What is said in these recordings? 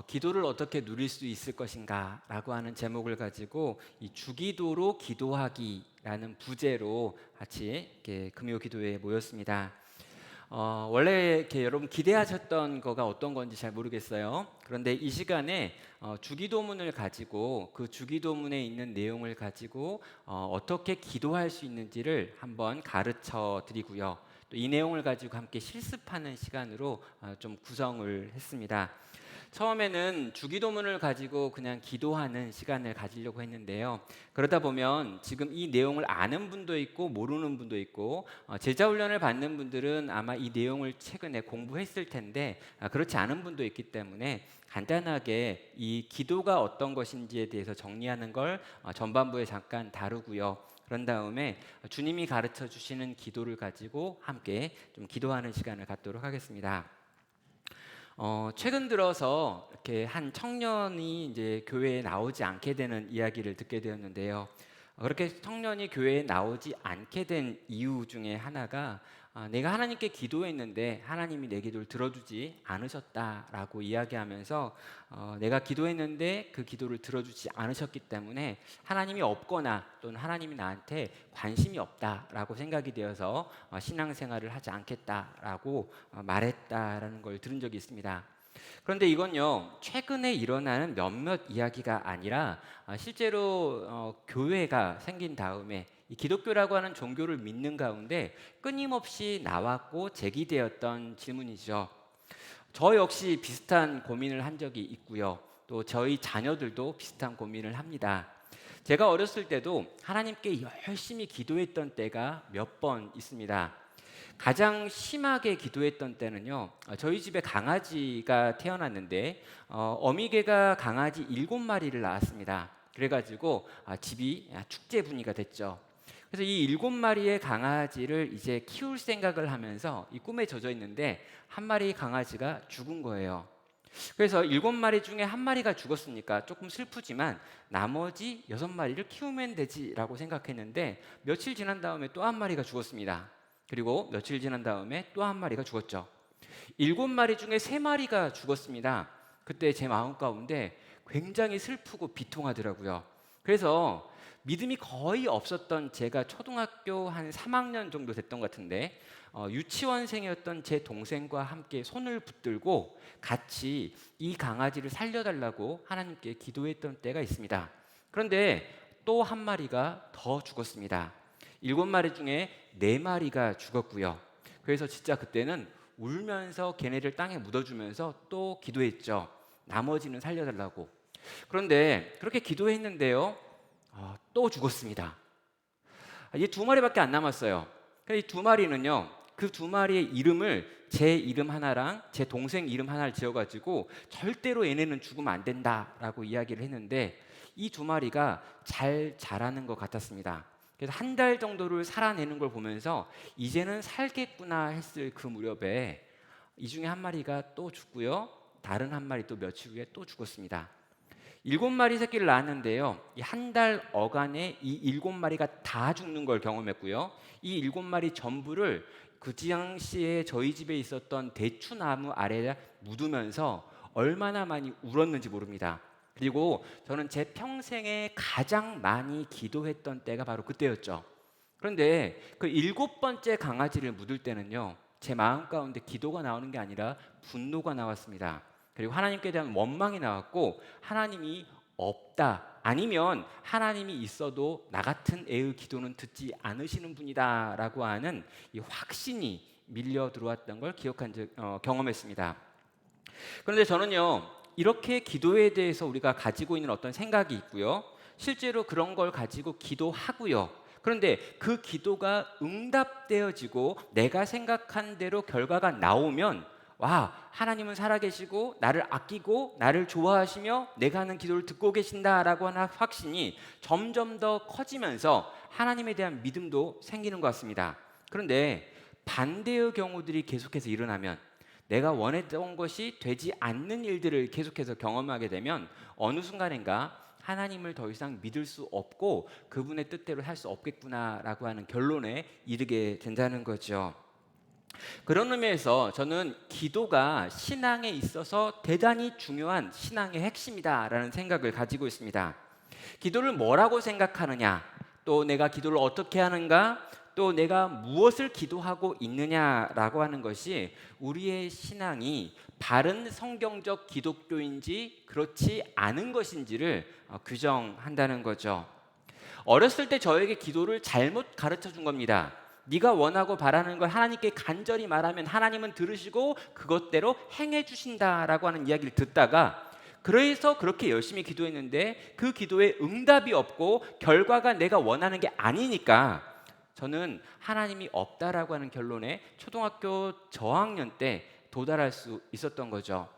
기도를 어떻게 누릴 수 있을 것인가 라고 하는 제목을 가지고 이 주기도로 기도하기라는 부제로 같이 이렇게 금요 기도회에 모였습니다. 원래 이렇게 여러분 기대하셨던 거가 어떤 건지 잘 모르겠어요. 그런데 이 시간에 주기도문을 가지고 그 주기도문에 있는 내용을 가지고 어떻게 기도할 수 있는지를 한번 가르쳐 드리고요. 또 이 내용을 가지고 함께 실습하는 시간으로 좀 구성을 했습니다. 처음에는 주기도문을 가지고 그냥 기도하는 시간을 가지려고 했는데요. 그러다 보면 지금 이 내용을 아는 분도 있고 모르는 분도 있고 제자 훈련을 받는 분들은 아마 이 내용을 최근에 공부했을 텐데 그렇지 않은 분도 있기 때문에 간단하게 이 기도가 어떤 것인지에 대해서 정리하는 걸 전반부에 잠깐 다루고요. 그런 다음에 주님이 가르쳐 주시는 기도를 가지고 함께 좀 기도하는 시간을 갖도록 하겠습니다. 최근 들어서 이렇게 한 청년이 이제 교회에 나오지 않게 되는 이야기를 듣게 되었는데요. 그렇게 청년이 교회에 나오지 않게 된 이유 중에 하나가 내가 하나님께 기도했는데 하나님이 내 기도를 들어주지 않으셨다라고 이야기하면서 내가 기도했는데 그 기도를 들어주지 않으셨기 때문에 하나님이 없거나 또는 하나님이 나한테 관심이 없다라고 생각이 되어서 신앙생활을 하지 않겠다라고 말했다라는 걸 들은 적이 있습니다. 그런데 이건요 최근에 일어나는 몇몇 이야기가 아니라 실제로 교회가 생긴 다음에 이 기독교라고 하는 종교를 믿는 가운데 끊임없이 나왔고 제기되었던 질문이죠. 저 역시 비슷한 고민을 한 적이 있고요. 또 저희 자녀들도 비슷한 고민을 합니다. 제가 어렸을 때도 하나님께 열심히 기도했던 때가 몇 번 있습니다. 가장 심하게 기도했던 때는요. 저희 집에 강아지가 태어났는데 어미개가 강아지 7마리를 낳았습니다. 그래가지고 집이 축제 분위기가 됐죠. 그래서 이 7마리의 강아지를 이제 키울 생각을 하면서 이 꿈에 젖어 있는데 한 마리 강아지가 죽은 거예요. 그래서 7마리 중에 한 마리가 죽었으니까 조금 슬프지만 나머지 6마리를 키우면 되지라고 생각했는데 며칠 지난 다음에 또 한 마리가 죽었습니다. 그리고 며칠 지난 다음에 또 한 마리가 죽었죠. 7마리 중에 3마리가 죽었습니다. 그때 제 마음 가운데 굉장히 슬프고 비통하더라고요. 그래서 믿음이 거의 없었던 제가 초등학교 한 3학년 정도 됐던 것 같은데 유치원생이었던 제 동생과 함께 손을 붙들고 같이 이 강아지를 살려달라고 하나님께 기도했던 때가 있습니다. 그런데 또 한 마리가 더 죽었습니다. 7마리 중에 4마리가 죽었고요. 그래서 진짜 그때는 울면서 걔네를 땅에 묻어주면서 또 기도했죠. 나머지는 살려달라고. 그런데 그렇게 기도했는데요. 또 죽었습니다. 이제 2마리밖에 안 남았어요. 이 2마리는요. 그 2마리의 이름을 제 이름 하나랑 제 동생 이름 하나를 지어가지고 절대로 얘네는 죽으면 안 된다라고 이야기를 했는데 이 2마리가 잘 자라는 것 같았습니다. 그래서 한 달 정도를 살아내는 걸 보면서 이제는 살겠구나 했을 그 무렵에 이 중에 한 마리가 또 죽고요. 다른 한 마리 또 며칠 후에 또 죽었습니다. 7마리 새끼를 낳았는데요. 이 한 달 어간에 이 7마리가 다 죽는 걸 경험했고요. 이 7마리 전부를 그 당시에 저희 집에 있었던 대추나무 아래에 묻으면서 얼마나 많이 울었는지 모릅니다. 그리고 저는 제 평생에 가장 많이 기도했던 때가 바로 그때였죠. 그런데 그 7번째 강아지를 묻을 때는요. 제 마음 가운데 기도가 나오는 게 아니라 분노가 나왔습니다. 그리고 하나님께 대한 원망이 나왔고 하나님이 없다 아니면 하나님이 있어도 나 같은 애의 기도는 듣지 않으시는 분이다라고 하는 이 확신이 밀려 들어왔던 걸 경험했습니다. 그런데 저는요 이렇게 기도에 대해서 우리가 가지고 있는 어떤 생각이 있고요 실제로 그런 걸 가지고 기도하고요 그런데 그 기도가 응답되어지고 내가 생각한 대로 결과가 나오면 와 하나님은 살아계시고 나를 아끼고 나를 좋아하시며 내가 하는 기도를 듣고 계신다라고 하는 확신이 점점 더 커지면서 하나님에 대한 믿음도 생기는 것 같습니다. 그런데 반대의 경우들이 계속해서 일어나면 내가 원했던 것이 되지 않는 일들을 계속해서 경험하게 되면 어느 순간인가 하나님을 더 이상 믿을 수 없고 그분의 뜻대로 할 수 없겠구나라고 하는 결론에 이르게 된다는 거죠. 그런 의미에서 저는 기도가 신앙에 있어서 대단히 중요한 신앙의 핵심이다라는 생각을 가지고 있습니다. 기도를 뭐라고 생각하느냐, 또 내가 기도를 어떻게 하는가, 또 내가 무엇을 기도하고 있느냐라고 하는 것이 우리의 신앙이 바른 성경적 기독교인지 그렇지 않은 것인지를 규정한다는 거죠. 어렸을 때 저에게 기도를 잘못 가르쳐 준 겁니다. 네가 원하고 바라는 걸 하나님께 간절히 말하면 하나님은 들으시고 그것대로 행해 주신다라고 하는 이야기를 듣다가, 그래서 그렇게 열심히 기도했는데 그 기도에 응답이 없고 결과가 내가 원하는 게 아니니까 저는 하나님이 없다라고 하는 결론에 초등학교 저학년 때 도달할 수 있었던 거죠.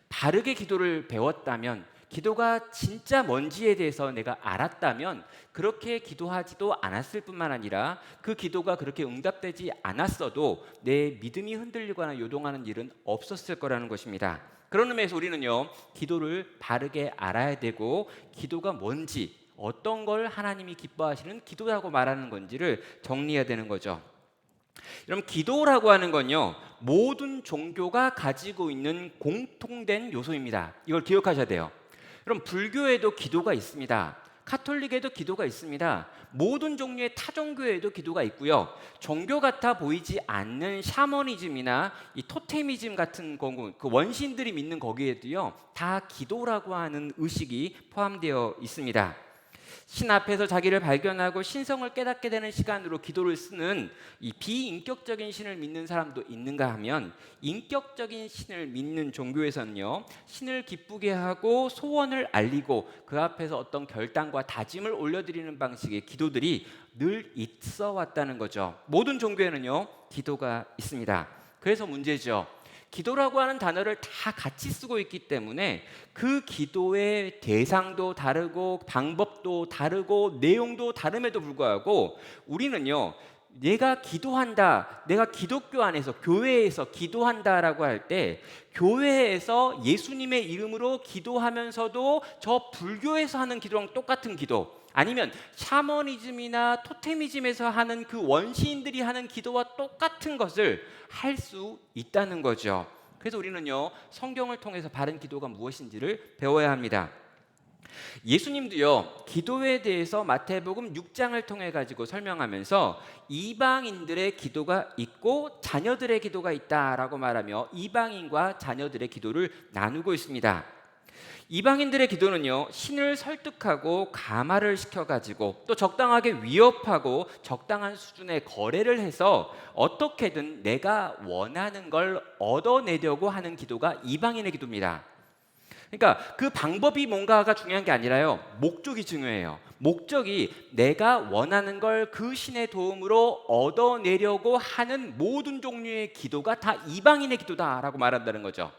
바르게 기도를 배웠다면, 기도가 진짜 뭔지에 대해서 내가 알았다면 그렇게 기도하지도 않았을 뿐만 아니라 그 기도가 그렇게 응답되지 않았어도 내 믿음이 흔들리거나 요동하는 일은 없었을 거라는 것입니다. 그런 의미에서 우리는요, 기도를 바르게 알아야 되고, 기도가 뭔지, 어떤 걸 하나님이 기뻐하시는 기도라고 말하는 건지를 정리해야 되는 거죠. 여러분, 기도라고 하는 건요, 모든 종교가 가지고 있는 공통된 요소입니다. 이걸 기억하셔야 돼요. 여러분, 불교에도 기도가 있습니다. 카톨릭에도 기도가 있습니다. 모든 종류의 타종교에도 기도가 있고요. 종교 같아 보이지 않는 샤머니즘이나 이 토테미즘 같은 그 원신들이 믿는 거기에도요, 다 기도라고 하는 의식이 포함되어 있습니다. 신 앞에서 자기를 발견하고 신성을 깨닫게 되는 시간으로 기도를 쓰는 이 비인격적인 신을 믿는 사람도 있는가 하면, 인격적인 신을 믿는 종교에서는요, 신을 기쁘게 하고 소원을 알리고 그 앞에서 어떤 결단과 다짐을 올려드리는 방식의 기도들이 늘 있어 왔다는 거죠. 모든 종교에는요, 기도가 있습니다. 그래서 문제죠. 기도라고 하는 단어를 다 같이 쓰고 있기 때문에 그 기도의 대상도 다르고 방법도 다르고 내용도 다름에도 불구하고 우리는요, 내가 기도한다, 내가 기독교 안에서 교회에서 기도한다라고 할 때 교회에서 예수님의 이름으로 기도하면서도 저 불교에서 하는 기도랑 똑같은 기도, 아니면 샤머니즘이나 토테미즘에서 하는 그 원시인들이 하는 기도와 똑같은 것을 할 수 있다는 거죠. 그래서 우리는요, 성경을 통해서 바른 기도가 무엇인지를 배워야 합니다. 예수님도요, 기도에 대해서 마태복음 6장을 통해 가지고 설명하면서 이방인들의 기도가 있고 자녀들의 기도가 있다라고 말하며 이방인과 자녀들의 기도를 나누고 있습니다. 이방인들의 기도는요, 신을 설득하고 감화를 시켜가지고 또 적당하게 위협하고 적당한 수준의 거래를 해서 어떻게든 내가 원하는 걸 얻어내려고 하는 기도가 이방인의 기도입니다. 그러니까 그 방법이 뭔가가 중요한 게 아니라요, 목적이 중요해요. 목적이 내가 원하는 걸 그 신의 도움으로 얻어내려고 하는 모든 종류의 기도가 다 이방인의 기도다라고 말한다는 거죠.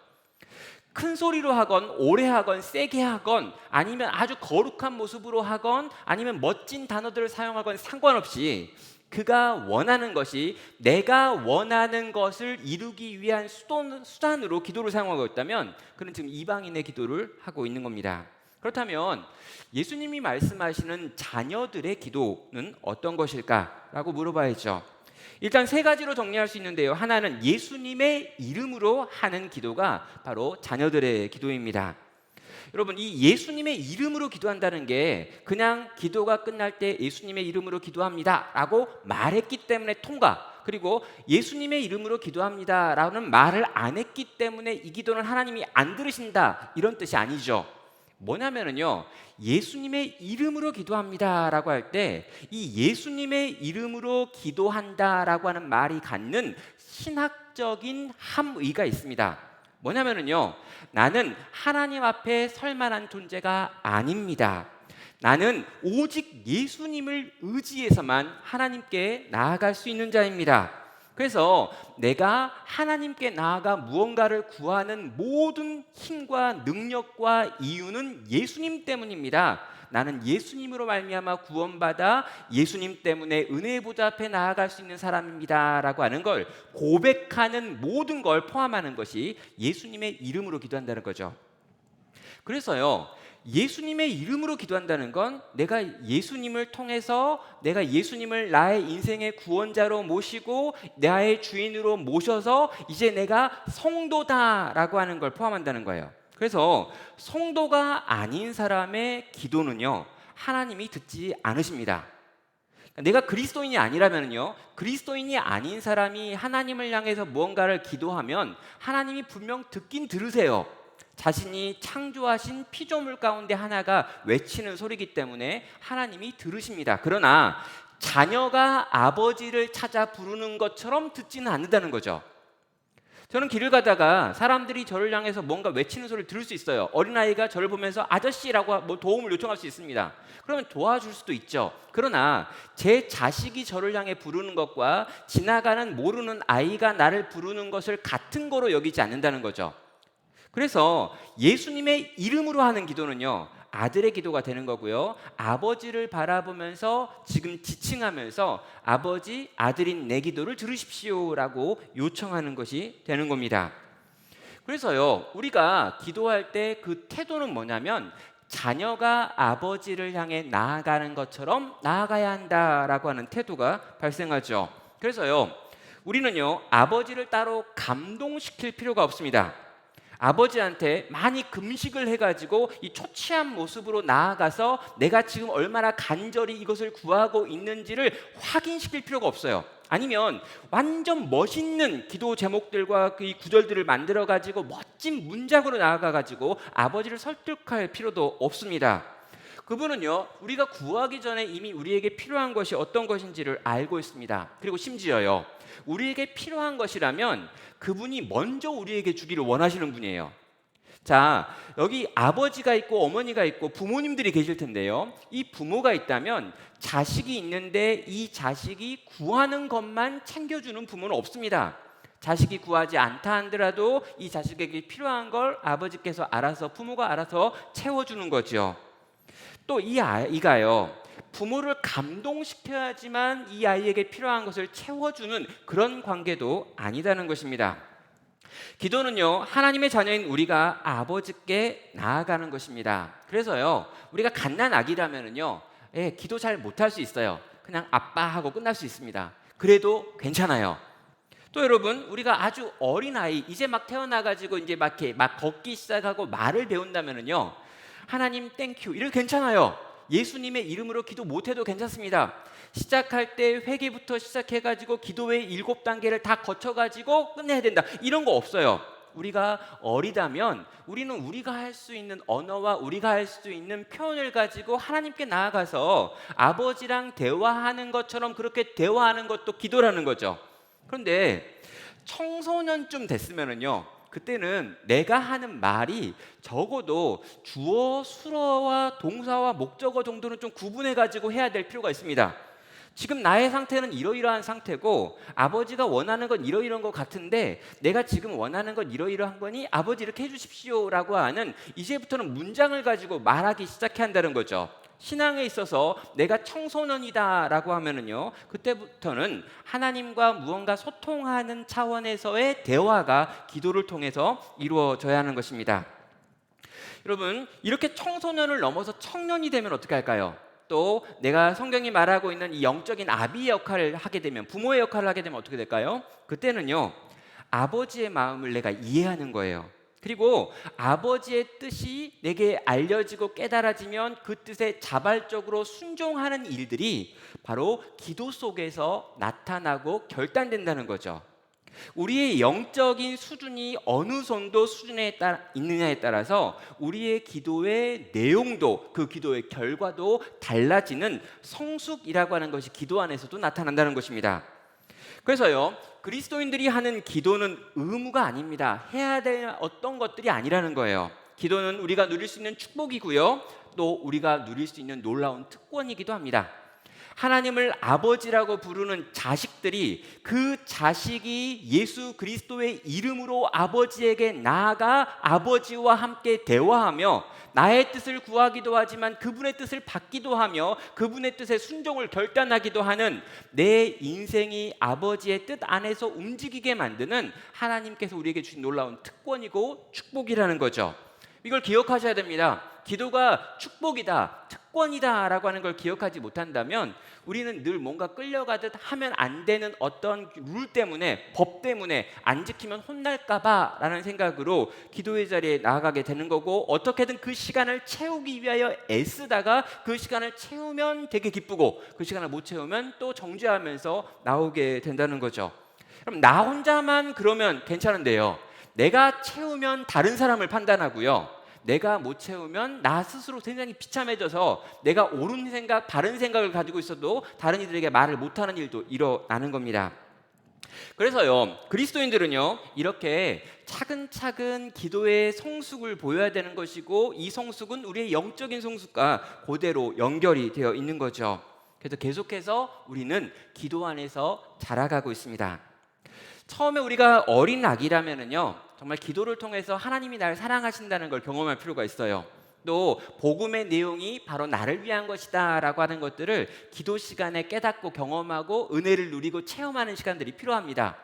큰 소리로 하건 오래 하건 세게 하건 아니면 아주 거룩한 모습으로 하건 아니면 멋진 단어들을 사용하건 상관없이 그가 원하는 것이 내가 원하는 것을 이루기 위한 수단으로 기도를 사용하고 있다면 그는 지금 이방인의 기도를 하고 있는 겁니다. 그렇다면 예수님이 말씀하시는 자녀들의 기도는 어떤 것일까라고 물어봐야죠. 일단 세 가지로 정리할 수 있는데요. 하나는 예수님의 이름으로 하는 기도가 바로 자녀들의 기도입니다. 여러분, 이 예수님의 이름으로 기도한다는 게 그냥 기도가 끝날 때 예수님의 이름으로 기도합니다 라고 말했기 때문에 통과, 그리고 예수님의 이름으로 기도합니다 라는 말을 안 했기 때문에 이 기도는 하나님이 안 들으신다, 이런 뜻이 아니죠. 뭐냐면요, 예수님의 이름으로 기도합니다라고 할 때 이 예수님의 이름으로 기도한다라고 하는 말이 갖는 신학적인 함의가 있습니다. 뭐냐면요, 나는 하나님 앞에 설 만한 존재가 아닙니다. 나는 오직 예수님을 의지해서만 하나님께 나아갈 수 있는 자입니다. 그래서 내가 하나님께 나아가 무언가를 구하는 모든 힘과 능력과 이유는 예수님 때문입니다. 나는 예수님으로 말미암아 구원받아 예수님 때문에 은혜의 보좌 앞에 나아갈 수 있는 사람입니다 라고 하는 걸 고백하는 모든 걸 포함하는 것이 예수님의 이름으로 기도한다는 거죠. 그래서요, 예수님의 이름으로 기도한다는 건 내가 예수님을 통해서 내가 예수님을 나의 인생의 구원자로 모시고 나의 주인으로 모셔서 이제 내가 성도다라고 하는 걸 포함한다는 거예요. 그래서 성도가 아닌 사람의 기도는요, 하나님이 듣지 않으십니다. 내가 그리스도인이 아니라면요, 그리스도인이 아닌 사람이 하나님을 향해서 무언가를 기도하면 하나님이 분명 듣긴 들으세요. 자신이 창조하신 피조물 가운데 하나가 외치는 소리이기 때문에 하나님이 들으십니다. 그러나 자녀가 아버지를 찾아 부르는 것처럼 듣지는 않는다는 거죠. 저는 길을 가다가 사람들이 저를 향해서 뭔가 외치는 소리를 들을 수 있어요. 어린아이가 저를 보면서 아저씨라고 뭐 도움을 요청할 수 있습니다. 그러면 도와줄 수도 있죠. 그러나 제 자식이 저를 향해 부르는 것과 지나가는 모르는 아이가 나를 부르는 것을 같은 거로 여기지 않는다는 거죠. 그래서 예수님의 이름으로 하는 기도는요, 아들의 기도가 되는 거고요, 아버지를 바라보면서 지금 지칭하면서 아버지, 아들인 내 기도를 들으십시오라고 요청하는 것이 되는 겁니다. 그래서요, 우리가 기도할 때 그 태도는 뭐냐면 자녀가 아버지를 향해 나아가는 것처럼 나아가야 한다라고 하는 태도가 발생하죠. 그래서요, 우리는요, 아버지를 따로 감동시킬 필요가 없습니다. 아버지한테 많이 금식을 해가지고 이 초췌한 모습으로 나아가서 내가 지금 얼마나 간절히 이것을 구하고 있는지를 확인시킬 필요가 없어요. 아니면 완전 멋있는 기도 제목들과 그 구절들을 만들어가지고 멋진 문장으로 나아가가지고 아버지를 설득할 필요도 없습니다. 그분은요, 우리가 구하기 전에 이미 우리에게 필요한 것이 어떤 것인지를 알고 있습니다. 그리고 심지어요, 우리에게 필요한 것이라면 그분이 먼저 우리에게 주기를 원하시는 분이에요. 자, 여기 아버지가 있고 어머니가 있고 부모님들이 계실 텐데요, 이 부모가 있다면 자식이 있는데 이 자식이 구하는 것만 챙겨주는 부모는 없습니다. 자식이 구하지 않다 하더라도 이 자식에게 필요한 걸 아버지께서 알아서, 부모가 알아서 채워주는 거죠. 또 이 아이가요, 부모를 감동시켜야지만 이 아이에게 필요한 것을 채워주는 그런 관계도 아니다는 것입니다. 기도는요, 하나님의 자녀인 우리가 아버지께 나아가는 것입니다. 그래서요, 우리가 갓난아기라면은요, 기도 잘 못할 수 있어요. 그냥 아빠 하고 끝날 수 있습니다. 그래도 괜찮아요. 또 여러분, 우리가 아주 어린 아이, 이제 막 태어나가지고 이제 막 이렇게 막 걷기 시작하고 말을 배운다면은요, 하나님 땡큐 이래도 괜찮아요. 예수님의 이름으로 기도 못해도 괜찮습니다. 시작할 때 회개부터 시작해가지고 기도의 7단계를 다 거쳐가지고 끝내야 된다, 이런 거 없어요. 우리가 어리다면 우리는 우리가 할 수 있는 언어와 우리가 할 수 있는 표현을 가지고 하나님께 나아가서 아버지랑 대화하는 것처럼 그렇게 대화하는 것도 기도라는 거죠. 그런데 청소년쯤 됐으면은요, 그때는 내가 하는 말이 적어도 주어, 수어와 동사와 목적어 정도는 좀 구분해 가지고 해야 될 필요가 있습니다. 지금 나의 상태는 이러이러한 상태고 아버지가 원하는 건 이러이러한 것 같은데 내가 지금 원하는 건 이러이러한 거니 아버지 이렇게 해주십시오라고 하는, 이제부터는 문장을 가지고 말하기 시작해야 한다는 거죠. 신앙에 있어서 내가 청소년이다라고 하면은요, 그때부터는 하나님과 무언가 소통하는 차원에서의 대화가 기도를 통해서 이루어져야 하는 것입니다. 여러분, 이렇게 청소년을 넘어서 청년이 되면 어떻게 할까요? 또 내가 성경이 말하고 있는 이 영적인 아비의 역할을 하게 되면, 부모의 역할을 하게 되면 어떻게 될까요? 그때는요, 아버지의 마음을 내가 이해하는 거예요. 그리고 아버지의 뜻이 내게 알려지고 깨달아지면 그 뜻에 자발적으로 순종하는 일들이 바로 기도 속에서 나타나고 결단된다는 거죠. 우리의 영적인 수준이 어느 정도 수준에 있느냐에 따라서 우리의 기도의 내용도, 그 기도의 결과도 달라지는 성숙이라고 하는 것이 기도 안에서도 나타난다는 것입니다. 그래서요, 그리스도인들이 하는 기도는 의무가 아닙니다. 해야 될 어떤 것들이 아니라는 거예요. 기도는 우리가 누릴 수 있는 축복이고요, 또 우리가 누릴 수 있는 놀라운 특권이기도 합니다. 하나님을 아버지라고 부르는 자식들이 그 자식이 예수 그리스도의 이름으로 아버지에게 나아가 아버지와 함께 대화하며 나의 뜻을 구하기도 하지만 그분의 뜻을 받기도 하며 그분의 뜻에 순종을 결단하기도 하는, 내 인생이 아버지의 뜻 안에서 움직이게 만드는 하나님께서 우리에게 주신 놀라운 특권이고 축복이라는 거죠. 이걸 기억하셔야 됩니다. 기도가 축복이다, 특권이다라고 하는 걸 기억하지 못한다면 우리는 늘 뭔가 끌려가듯 하면 안 되는 어떤 룰 때문에, 법 때문에 안 지키면 혼날까 봐라는 생각으로 기도의 자리에 나아가게 되는 거고, 어떻게든 그 시간을 채우기 위하여 애쓰다가 그 시간을 채우면 되게 기쁘고 그 시간을 못 채우면 또 정죄하면서 나오게 된다는 거죠. 그럼 나 혼자만 그러면 괜찮은데요, 내가 채우면 다른 사람을 판단하고요, 내가 못 채우면 나 스스로 굉장히 비참해져서 내가 옳은 생각, 바른 생각을 가지고 있어도 다른 이들에게 말을 못하는 일도 일어나는 겁니다. 그래서요, 그리스도인들은요, 이렇게 차근차근 기도의 성숙을 보여야 되는 것이고, 이 성숙은 우리의 영적인 성숙과 그대로 연결이 되어 있는 거죠. 그래서 계속해서 우리는 기도 안에서 자라가고 있습니다. 처음에 우리가 어린 아기라면은요, 정말 기도를 통해서 하나님이 나를 사랑하신다는 걸 경험할 필요가 있어요. 또 복음의 내용이 바로 나를 위한 것이다 라고 하는 것들을 기도 시간에 깨닫고 경험하고 은혜를 누리고 체험하는 시간들이 필요합니다.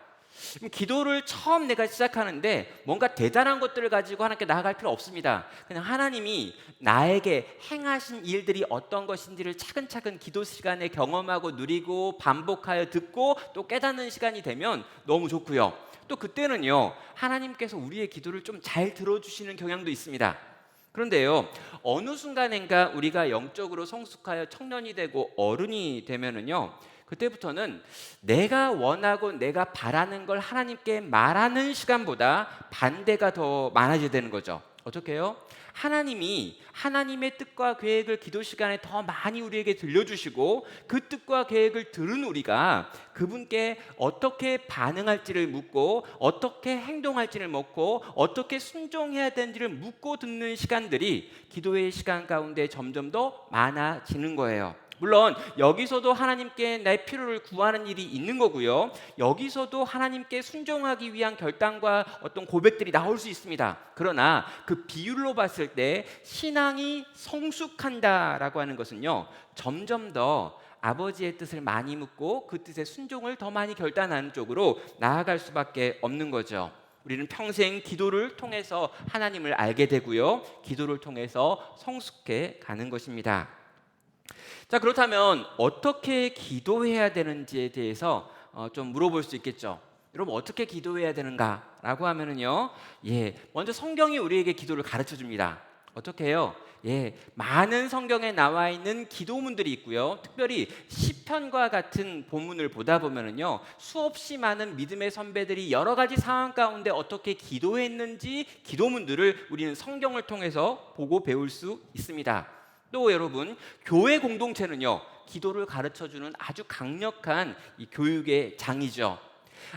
그럼 기도를 처음 내가 시작하는데 뭔가 대단한 것들을 가지고 하나님께 나아갈 필요 없습니다. 그냥 하나님이 나에게 행하신 일들이 어떤 것인지를 차근차근 기도 시간에 경험하고 누리고 반복하여 듣고 또 깨닫는 시간이 되면 너무 좋고요. 또 그때는요, 하나님께서 우리의 기도를 좀 잘 들어주시는 경향도 있습니다. 그런데요, 어느 순간인가 우리가 영적으로 성숙하여 청년이 되고 어른이 되면은요, 그때부터는 내가 원하고 내가 바라는 걸 하나님께 말하는 시간보다 반대가 더 많아지게 되는 거죠. 어떻게 해요? 하나님이 하나님의 뜻과 계획을 기도 시간에 더 많이 우리에게 들려주시고, 그 뜻과 계획을 들은 우리가 그분께 어떻게 반응할지를 묻고 어떻게 행동할지를 묻고 어떻게 순종해야 되는지를 묻고 듣는 시간들이 기도의 시간 가운데 점점 더 많아지는 거예요. 물론 여기서도 하나님께 나의 필요를 구하는 일이 있는 거고요, 여기서도 하나님께 순종하기 위한 결단과 어떤 고백들이 나올 수 있습니다. 그러나 그 비율로 봤을 때 신앙이 성숙한다라고 하는 것은요, 점점 더 아버지의 뜻을 많이 묻고 그 뜻에 순종을 더 많이 결단하는 쪽으로 나아갈 수밖에 없는 거죠. 우리는 평생 기도를 통해서 하나님을 알게 되고요, 기도를 통해서 성숙해 가는 것입니다. 자, 그렇다면 어떻게 기도해야 되는지에 대해서 좀 물어볼 수 있겠죠. 여러분, 어떻게 기도해야 되는가라고 하면은요, 먼저 성경이 우리에게 기도를 가르쳐 줍니다. 어떻게 해요? 많은 성경에 나와 있는 기도문들이 있고요, 특별히 시편과 같은 본문을 보다 보면은요, 수없이 많은 믿음의 선배들이 여러 가지 상황 가운데 어떻게 기도했는지 기도문들을 우리는 성경을 통해서 보고 배울 수 있습니다. 또 여러분, 교회 공동체는요, 기도를 가르쳐주는 아주 강력한 이 교육의 장이죠.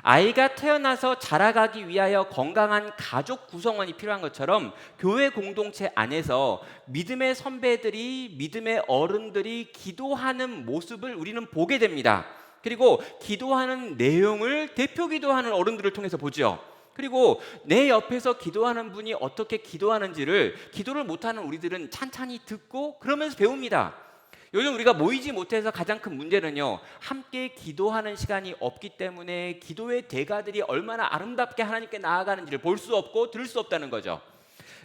아이가 태어나서 자라가기 위하여 건강한 가족 구성원이 필요한 것처럼 교회 공동체 안에서 믿음의 선배들이, 믿음의 어른들이 기도하는 모습을 우리는 보게 됩니다. 그리고 기도하는 내용을 대표 기도하는 어른들을 통해서 보죠. 그리고 내 옆에서 기도하는 분이 어떻게 기도하는지를 기도를 못하는 우리들은 찬찬히 듣고 그러면서 배웁니다. 요즘 우리가 모이지 못해서 가장 큰 문제는요, 함께 기도하는 시간이 없기 때문에 기도의 대가들이 얼마나 아름답게 하나님께 나아가는지를 볼 수 없고 들을 수 없다는 거죠.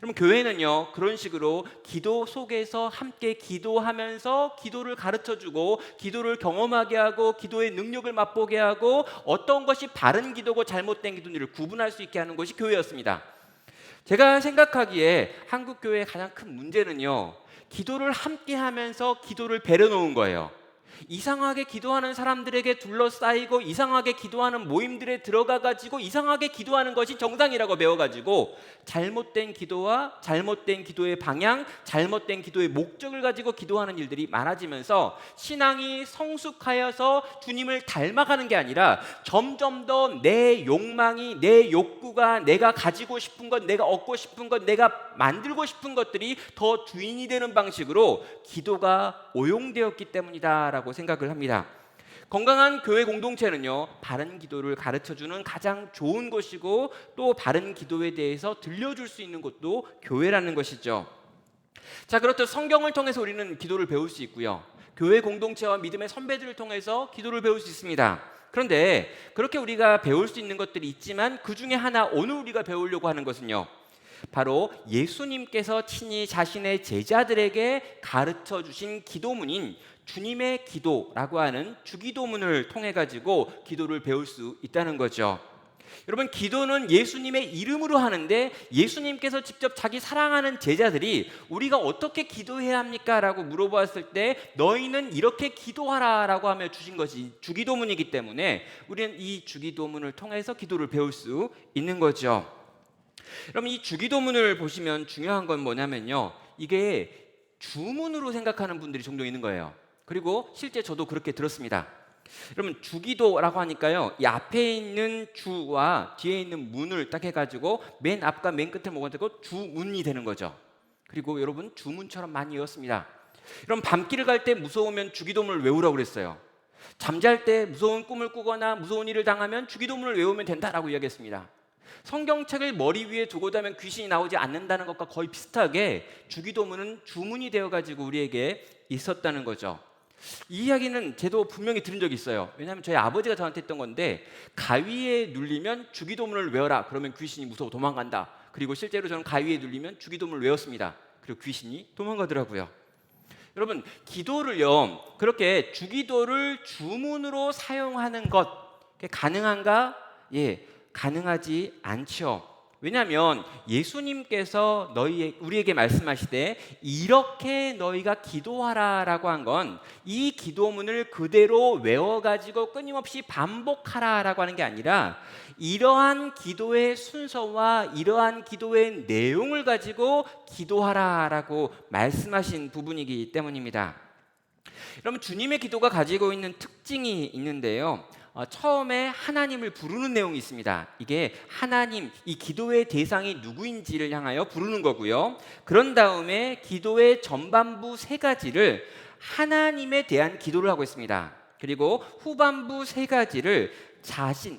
그럼 교회는요, 그런 식으로 기도 속에서 함께 기도하면서 기도를 가르쳐주고 기도를 경험하게 하고 기도의 능력을 맛보게 하고 어떤 것이 바른 기도고 잘못된 기도인지를 구분할 수 있게 하는 것이 교회였습니다. 제가 생각하기에 한국 교회의 가장 큰 문제는요, 기도를 함께 하면서 기도를 배려놓은 거예요. 이상하게 기도하는 사람들에게 둘러싸이고 이상하게 기도하는 모임들에 들어가가지고 이상하게 기도하는 것이 정상이라고 배워가지고 잘못된 기도와 잘못된 기도의 방향, 잘못된 기도의 목적을 가지고 기도하는 일들이 많아지면서 신앙이 성숙하여서 주님을 닮아가는 게 아니라 점점 더 내 욕망이, 내 욕구가, 내가 가지고 싶은 것, 내가 얻고 싶은 것, 내가 만들고 싶은 것들이 더 주인이 되는 방식으로 기도가 오용되었기 때문이다라고 생각을 합니다. 건강한 교회 공동체는요, 바른 기도를 가르쳐주는 가장 좋은 곳이고 또 바른 기도에 대해서 들려줄 수 있는 곳도 교회라는 것이죠. 자, 그렇듯 성경을 통해서 우리는 기도를 배울 수 있고요, 교회 공동체와 믿음의 선배들을 통해서 기도를 배울 수 있습니다. 그런데 그렇게 우리가 배울 수 있는 것들이 있지만 그 중에 하나 오늘 우리가 배우려고 하는 것은요, 바로 예수님께서 친히 자신의 제자들에게 가르쳐 주신 기도문인 주님의 기도라고 하는 주기도문을 통해 가지고 기도를 배울 수 있다는 거죠. 여러분, 기도는 예수님의 이름으로 하는데 예수님께서 직접 자기 사랑하는 제자들이 우리가 어떻게 기도해야 합니까? 라고 물어보았을 때 너희는 이렇게 기도하라 라고 하며 주신 것이 주기도문이기 때문에 우리는 이 주기도문을 통해서 기도를 배울 수 있는 거죠. 여러분, 이 주기도문을 보시면 중요한 건 뭐냐면요, 이게 주문으로 생각하는 분들이 종종 있는 거예요. 그리고 실제 저도 그렇게 들었습니다. 여러분, 주기도라고 하니까요, 이 앞에 있는 주와 뒤에 있는 문을 딱 해가지고 맨 앞과 맨 끝을 먹어가지고 주문이 되는 거죠. 그리고 여러분, 주문처럼 많이 외웠습니다. 여러분, 밤길을 갈 때 무서우면 주기도문을 외우라고 그랬어요. 잠잘 때 무서운 꿈을 꾸거나 무서운 일을 당하면 주기도문을 외우면 된다라고 이야기했습니다. 성경책을 머리 위에 두고 다면 귀신이 나오지 않는다는 것과 거의 비슷하게 주기도문은 주문이 되어가지고 우리에게 있었다는 거죠. 이 이야기는 저도 분명히 들은 적이 있어요. 왜냐하면 저희 아버지가 저한테 했던 건데, 가위에 눌리면 주기도문을 외워라, 그러면 귀신이 무서워 도망간다. 그리고 실제로 저는 가위에 눌리면 주기도문을 외웠습니다. 그리고 귀신이 도망가더라고요. 여러분, 기도를요, 그렇게 주기도를 주문으로 사용하는 것 가능한가? 예, 가능하지 않죠. 왜냐하면 예수님께서 우리에게 말씀하시되 이렇게 너희가 기도하라라고 한 건 이 기도문을 그대로 외워가지고 끊임없이 반복하라라고 하는 게 아니라 이러한 기도의 순서와 이러한 기도의 내용을 가지고 기도하라라고 말씀하신 부분이기 때문입니다. 여러분, 주님의 기도가 가지고 있는 특징이 있는데요, 처음에 하나님을 부르는 내용이 있습니다. 이게 하나님, 이 기도의 대상이 누구인지를 향하여 부르는 거고요. 그런 다음에 기도의 전반부 세 가지를 하나님에 대한 기도를 하고 있습니다. 그리고 후반부 세 가지를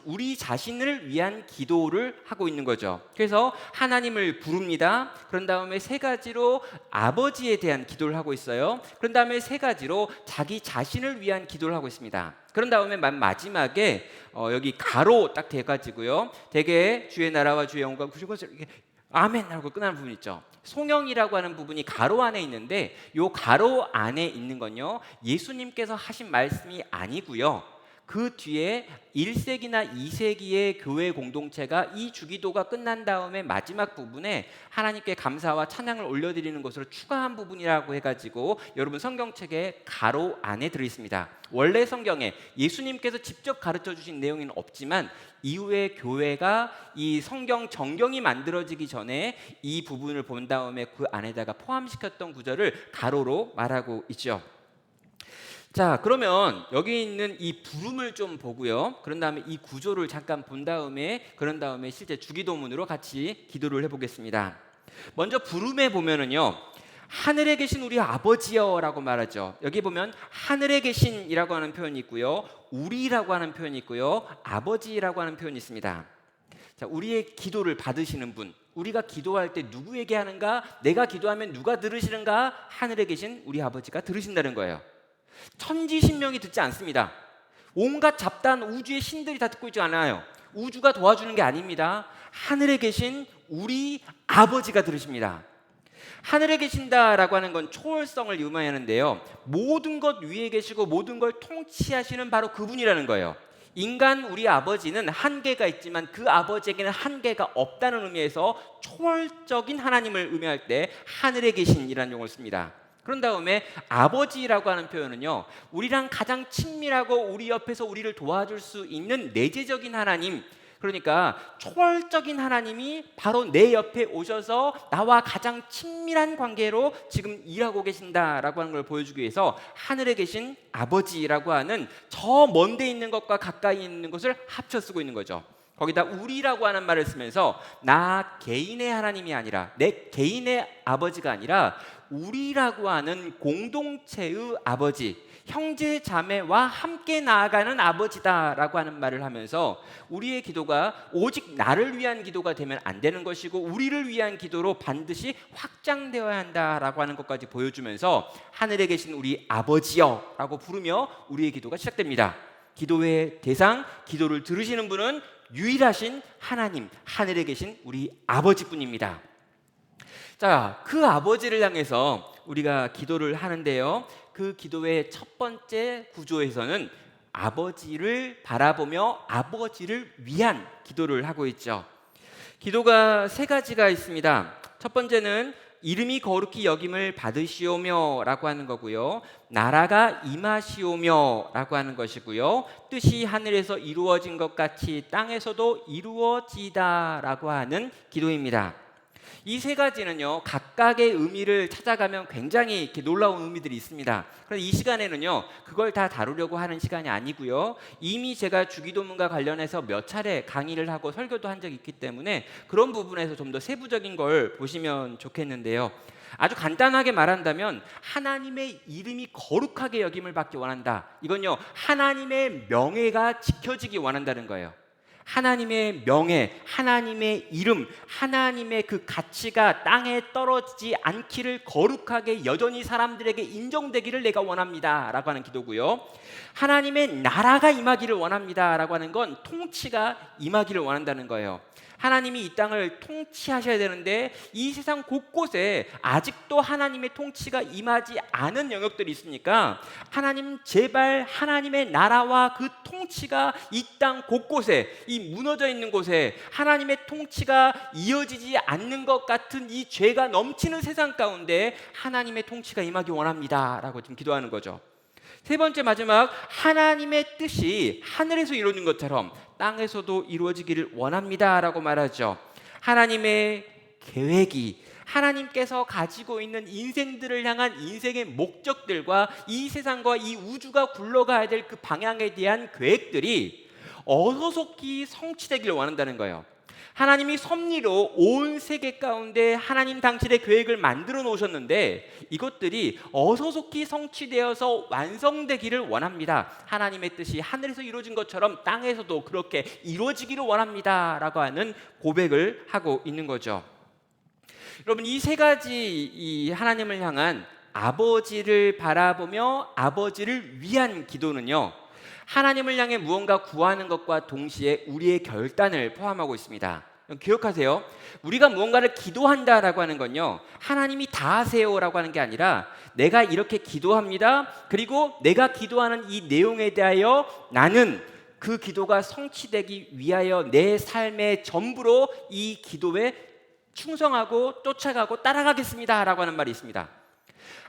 우리 자신을 위한 기도를 하고 있는 거죠. 그래서 하나님을 부릅니다. 그런 다음에 세 가지로 아버지에 대한 기도를 하고 있어요. 그런 다음에 세 가지로 자기 자신을 위한 기도를 하고 있습니다. 그런 다음에 마지막에 여기 가로 딱 돼가지고요, 되게 주의 나라와 주의 영광 구실 것을 이렇게 아멘 하고 끝나는 부분 있죠. 송영이라고 하는 부분이 가로 안에 있는데, 이 가로 안에 있는 건요, 예수님께서 하신 말씀이 아니고요, 그 뒤에 1세기나 2세기의 교회 공동체가 이 주기도가 끝난 다음에 마지막 부분에 하나님께 감사와 찬양을 올려드리는 것으로 추가한 부분이라고 해가지고 여러분, 성경책에 가로 안에 들어있습니다. 원래 성경에 예수님께서 직접 가르쳐 주신 내용은 없지만 이후에 교회가 이 성경 정경이 만들어지기 전에 이 부분을 본 다음에 그 안에다가 포함시켰던 구절을 가로로 말하고 있죠. 자, 그러면 여기 있는 이 부름을 좀 보고요, 그런 다음에 이 구조를 잠깐 본 다음에 그런 다음에 실제 주기도문으로 같이 기도를 해보겠습니다. 먼저 부름에 보면은요, 하늘에 계신 우리 아버지여 라고 말하죠. 여기 보면 하늘에 계신이라고 하는 표현이 있고요, 우리라고 하는 표현이 있고요, 아버지라고 하는 표현이 있습니다. 자, 우리의 기도를 받으시는 분, 우리가 기도할 때 누구에게 하는가? 내가 기도하면 누가 들으시는가? 하늘에 계신 우리 아버지가 들으신다는 거예요. 천지신명이 듣지 않습니다. 온갖 잡다한 우주의 신들이 다 듣고 있지 않아요. 우주가 도와주는 게 아닙니다. 하늘에 계신 우리 아버지가 들으십니다. 하늘에 계신다라고 하는 건 초월성을 의미하는데요, 모든 것 위에 계시고 모든 걸 통치하시는 바로 그분이라는 거예요. 인간 우리 아버지는 한계가 있지만 그 아버지에게는 한계가 없다는 의미에서 초월적인 하나님을 의미할 때 하늘에 계신이라는 용어를 씁니다. 그런 다음에 아버지라고 하는 표현은요, 우리랑 가장 친밀하고 우리 옆에서 우리를 도와줄 수 있는 내재적인 하나님, 그러니까 초월적인 하나님이 바로 내 옆에 오셔서 나와 가장 친밀한 관계로 지금 일하고 계신다라고 하는 걸 보여주기 위해서 하늘에 계신 아버지라고 하는 저 먼 데 있는 것과 가까이 있는 것을 합쳐 쓰고 있는 거죠. 거기다 우리라고 하는 말을 쓰면서 나 개인의 하나님이 아니라, 내 개인의 아버지가 아니라 우리라고 하는 공동체의 아버지, 형제 자매와 함께 나아가는 아버지다라고 하는 말을 하면서 우리의 기도가 오직 나를 위한 기도가 되면 안 되는 것이고 우리를 위한 기도로 반드시 확장되어야 한다라고 하는 것까지 보여주면서 하늘에 계신 우리 아버지여 라고 부르며 우리의 기도가 시작됩니다. 기도의 대상, 기도를 들으시는 분은 유일하신 하나님, 하늘에 계신 우리 아버지뿐입니다. 자, 그 아버지를 향해서 우리가 기도를 하는데요. 그 기도의 첫 번째 구조에서는 아버지를 바라보며 아버지를 위한 기도를 하고 있죠. 기도가 세 가지가 있습니다. 첫 번째는 이름이 거룩히 여김을 받으시오며 라고 하는 거고요. 나라가 임하시오며 라고 하는 것이고요. 뜻이 하늘에서 이루어진 것 같이 땅에서도 이루어지다 라고 하는 기도입니다. 이 세 가지는요, 각각의 의미를 찾아가면 굉장히 이렇게 놀라운 의미들이 있습니다. 그런데 이 시간에는요, 그걸 다 다루려고 하는 시간이 아니고요. 이미 제가 주기도문과 관련해서 몇 차례 강의를 하고 설교도 한 적이 있기 때문에 그런 부분에서 좀 더 세부적인 걸 보시면 좋겠는데요. 아주 간단하게 말한다면 하나님의 이름이 거룩하게 여김을 받기 원한다. 이건요, 하나님의 명예가 지켜지기 원한다는 거예요. 하나님의 명예, 하나님의 이름, 하나님의 그 가치가 땅에 떨어지지 않기를 거룩하게 여전히 사람들에게 인정되기를 내가 원합니다 라고 하는 기도고요. 하나님의 나라가 임하기를 원합니다 라고 하는 건 통치가 임하기를 원한다는 거예요. 하나님이 이 땅을 통치하셔야 되는데 이 세상 곳곳에 아직도 하나님의 통치가 임하지 않은 영역들이 있으니까 하나님 제발 하나님의 나라와 그 통치가 이 땅 곳곳에, 이 무너져 있는 곳에 하나님의 통치가 이어지지 않는 것 같은 이 죄가 넘치는 세상 가운데 하나님의 통치가 임하기 원합니다 라고 지금 기도하는 거죠. 세 번째, 마지막, 하나님의 뜻이 하늘에서 이루어진 것처럼 땅에서도 이루어지기를 원합니다 라고 말하죠. 하나님의 계획이, 하나님께서 가지고 있는 인생들을 향한 인생의 목적들과 이 세상과 이 우주가 굴러가야 될 그 방향에 대한 계획들이 어서속히 성취되기를 원한다는 거예요. 하나님이 섭리로 온 세계 가운데 하나님 당신의 계획을 만들어 놓으셨는데 이것들이 어서속히 성취되어서 완성되기를 원합니다. 하나님의 뜻이 하늘에서 이루어진 것처럼 땅에서도 그렇게 이루어지기를 원합니다 라고 하는 고백을 하고 있는 거죠. 여러분, 이 세 가지 이 하나님을 향한 아버지를 바라보며 아버지를 위한 기도는요, 하나님을 향해 무언가 구하는 것과 동시에 우리의 결단을 포함하고 있습니다. 기억하세요. 우리가 무언가를 기도한다라고 하는 건요, 하나님이 다 하세요라고 하는 게 아니라 내가 이렇게 기도합니다. 그리고 내가 기도하는 이 내용에 대하여 나는 그 기도가 성취되기 위하여 내 삶의 전부로 이 기도에 충성하고 쫓아가고 따라가겠습니다라고 하는 말이 있습니다.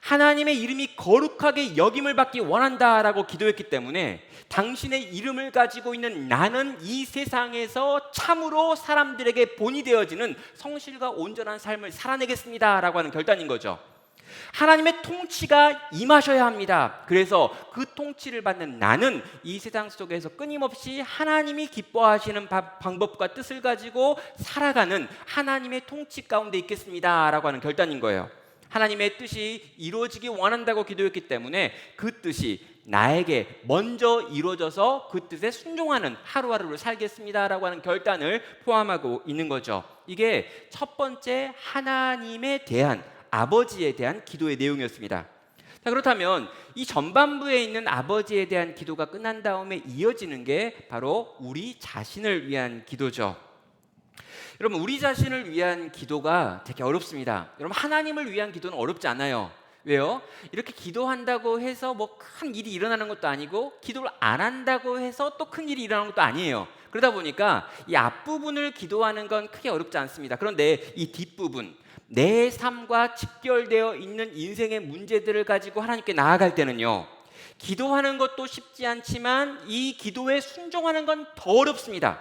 하나님의 이름이 거룩하게 여김을 받기 원한다라고 기도했기 때문에 당신의 이름을 가지고 있는 나는 이 세상에서 참으로 사람들에게 본이 되어지는 성실과 온전한 삶을 살아내겠습니다라고 하는 결단인 거죠. 하나님의 통치가 임하셔야 합니다. 그래서 그 통치를 받는 나는 이 세상 속에서 끊임없이 하나님이 기뻐하시는 방법과 뜻을 가지고 살아가는 하나님의 통치 가운데 있겠습니다라고 하는 결단인 거예요. 하나님의 뜻이 이루어지기 원한다고 기도했기 때문에 그 뜻이 나에게 먼저 이루어져서 그 뜻에 순종하는 하루하루를 살겠습니다라고 하는 결단을 포함하고 있는 거죠. 이게 첫 번째 하나님에 대한, 아버지에 대한 기도의 내용이었습니다. 자, 그렇다면 이 전반부에 있는 아버지에 대한 기도가 끝난 다음에 이어지는 게 바로 우리 자신을 위한 기도죠. 여러분, 우리 자신을 위한 기도가 되게 어렵습니다. 여러분, 하나님을 위한 기도는 어렵지 않아요. 왜요? 이렇게 기도한다고 해서 뭐 큰 일이 일어나는 것도 아니고 기도를 안 한다고 해서 또 큰 일이 일어나는 것도 아니에요. 그러다 보니까 이 앞부분을 기도하는 건 크게 어렵지 않습니다. 그런데 이 뒷부분, 내 삶과 직결되어 있는 인생의 문제들을 가지고 하나님께 나아갈 때는요, 기도하는 것도 쉽지 않지만 이 기도에 순종하는 건 더 어렵습니다.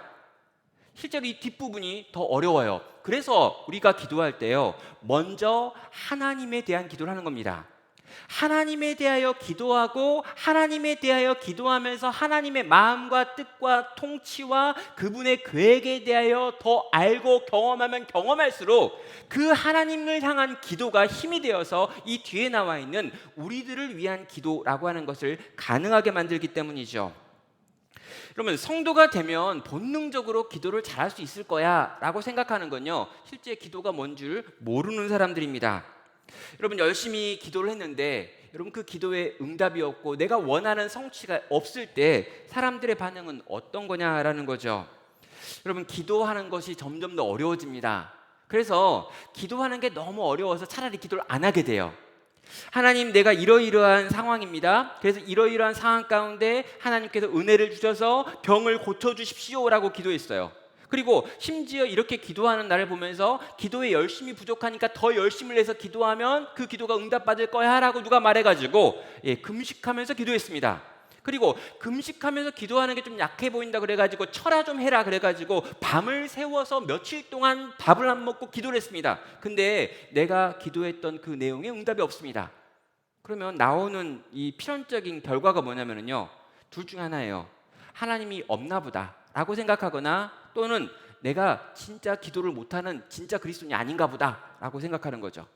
실제로 이 뒷부분이 더 어려워요. 그래서 우리가 기도할 때요, 먼저 하나님에 대한 기도를 하는 겁니다. 하나님에 대하여 기도하고 하나님에 대하여 기도하면서 하나님의 마음과 뜻과 통치와 그분의 계획에 대하여 더 알고 경험하면 경험할수록 그 하나님을 향한 기도가 힘이 되어서 이 뒤에 나와 있는 우리들을 위한 기도라고 하는 것을 가능하게 만들기 때문이죠. 그러면 성도가 되면 본능적으로 기도를 잘할 수 있을 거야 라고 생각하는 건요, 실제 기도가 뭔 줄 모르는 사람들입니다. 여러분, 열심히 기도를 했는데 여러분 그 기도에 응답이 없고 내가 원하는 성취가 없을 때 사람들의 반응은 어떤 거냐라는 거죠. 여러분, 기도하는 것이 점점 더 어려워집니다. 그래서 기도하는 게 너무 어려워서 차라리 기도를 안 하게 돼요. 하나님, 내가 이러이러한 상황입니다. 그래서 이러이러한 상황 가운데 하나님께서 은혜를 주셔서 병을 고쳐주십시오라고 기도했어요. 그리고 심지어 이렇게 기도하는 나를 보면서 기도에 열심히 부족하니까 더 열심을 내서 기도하면 그 기도가 응답받을 거야 라고 누가 말해가지고 금식하면서 기도했습니다. 그리고 금식하면서 기도하는 게 좀 약해 보인다 그래가지고 철야 좀 해라 그래가지고 밤을 새워서 며칠 동안 밥을 안 먹고 기도를 했습니다. 근데 내가 기도했던 그 내용에 응답이 없습니다. 그러면 나오는 이 필연적인 결과가 뭐냐면요, 둘 중 하나예요. 하나님이 없나 보다 라고 생각하거나, 또는 내가 진짜 기도를 못하는 진짜 그리스도인이 아닌가 보다 라고 생각하는 거죠.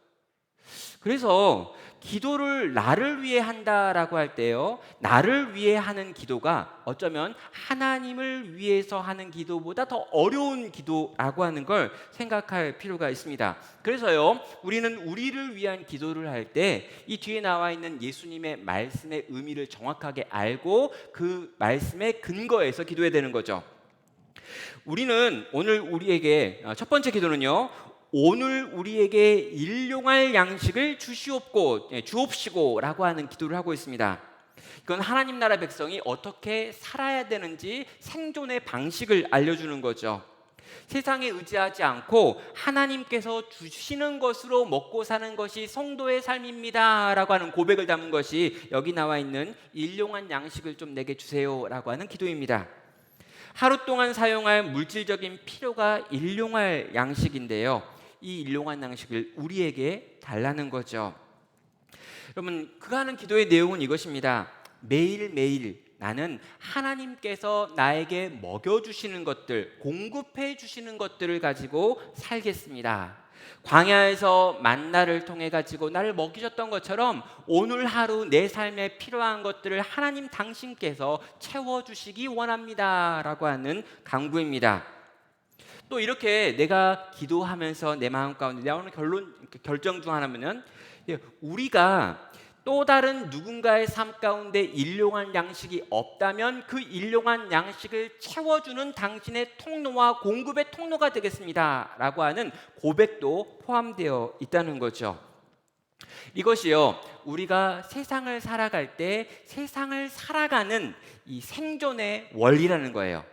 그래서 기도를 나를 위해 한다라고 할 때요, 나를 위해 하는 기도가 어쩌면 하나님을 위해서 하는 기도보다 더 어려운 기도라고 하는 걸 생각할 필요가 있습니다. 그래서요, 우리는 우리를 위한 기도를 할 때 이 뒤에 나와 있는 예수님의 말씀의 의미를 정확하게 알고 그 말씀의 근거에서 기도해야 되는 거죠. 우리는 오늘 우리에게 첫 번째 기도는요, 오늘 우리에게 일용할 양식을 주옵시고 라고 하는 기도를 하고 있습니다. 이건 하나님 나라 백성이 어떻게 살아야 되는지 생존의 방식을 알려주는 거죠. 세상에 의지하지 않고 하나님께서 주시는 것으로 먹고 사는 것이 성도의 삶입니다 라고 하는 고백을 담은 것이 여기 나와 있는 일용할 양식을 좀 내게 주세요 라고 하는 기도입니다. 하루 동안 사용할 물질적인 필요가 일용할 양식인데요, 이 일용할 양식을 우리에게 달라는 거죠. 여러분, 그가 하는 기도의 내용은 이것입니다. 매일매일 나는 하나님께서 나에게 먹여주시는 것들, 공급해 주시는 것들을 가지고 살겠습니다. 광야에서 만나를 통해 가지고 나를 먹이셨던 것처럼 오늘 하루 내 삶에 필요한 것들을 하나님 당신께서 채워주시기 원합니다 라고 하는 강구입니다. 또 이렇게 내가 기도하면서 내 마음 가운데 나오는 결정 중 하나는, 우리가 또 다른 누군가의 삶 가운데 일용할 양식이 없다면 그 일용할 양식을 채워주는 당신의 통로와 공급의 통로가 되겠습니다 라고 하는 고백도 포함되어 있다는 거죠. 이것이요, 우리가 세상을 살아갈 때 세상을 살아가는 이 생존의 원리라는 거예요.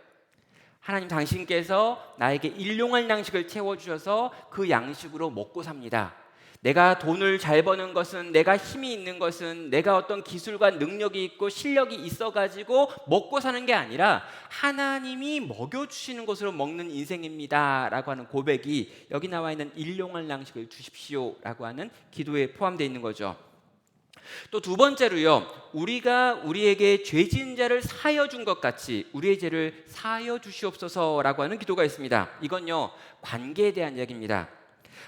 하나님 당신께서 나에게 일용할 양식을 채워주셔서 그 양식으로 먹고 삽니다. 내가 돈을 잘 버는 것은, 내가 힘이 있는 것은, 내가 어떤 기술과 능력이 있고 실력이 있어가지고 먹고 사는 게 아니라 하나님이 먹여주시는 것으로 먹는 인생입니다 라고 하는 고백이 여기 나와 있는 일용할 양식을 주십시오 라고 하는 기도에 포함되어 있는 거죠. 또 두 번째로요, 우리가 우리에게 죄 지은 자를 사하여 준 것 같이 우리의 죄를 사하여 주시옵소서라고 하는 기도가 있습니다. 이건요, 관계에 대한 이야기입니다.